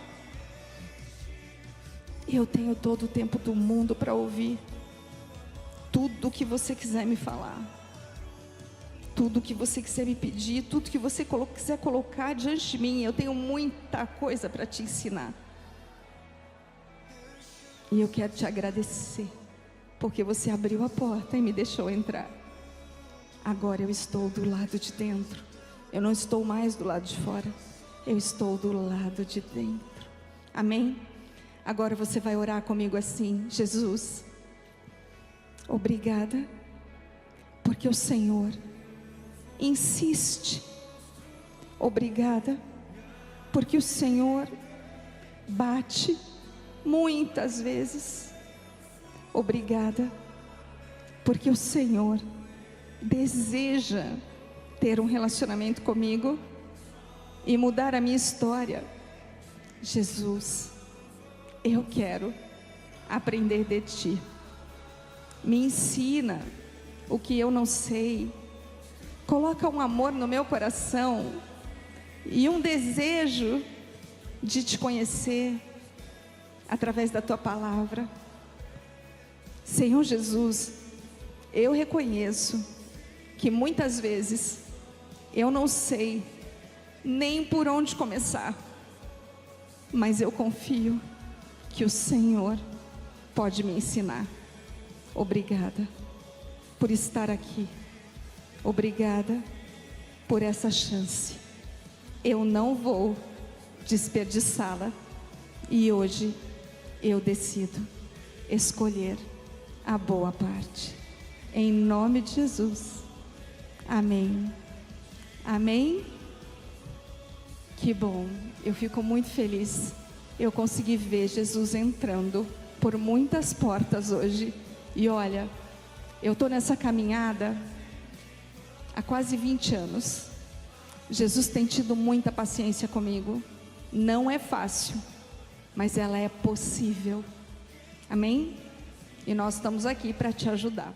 Eu tenho todo o tempo do mundo para ouvir tudo que você quiser me falar, tudo que você quiser me pedir, tudo que você quiser colocar diante de mim. Eu tenho muita coisa para te ensinar. E eu quero te agradecer, porque você abriu a porta e me deixou entrar. Agora eu estou do lado de dentro. Eu não estou mais do lado de fora. Eu estou do lado de dentro. Amém? Agora você vai orar comigo assim: Jesus, obrigada, porque o Senhor insiste. Obrigada, porque o Senhor bate muitas vezes. Obrigada, porque o Senhor deseja ter um relacionamento comigo e mudar a minha história. Jesus, eu quero aprender de Ti. Me ensina o que eu não sei. Coloca um amor no meu coração e um desejo de Te conhecer através da Tua palavra. Senhor Jesus, eu reconheço que muitas vezes eu não sei nem por onde começar, mas eu confio que o Senhor pode me ensinar. Obrigada por estar aqui. Obrigada por essa chance. Eu não vou desperdiçá-la. E hoje eu decido escolher a boa parte. Em nome de Jesus. Amém. Amém. Que bom. Eu fico muito feliz. Eu consegui ver Jesus entrando por muitas portas hoje. E olha, eu estou nessa caminhada há quase 20 anos. Jesus tem tido muita paciência comigo. Não é fácil, mas ela é possível. Amém? E nós estamos aqui para te ajudar.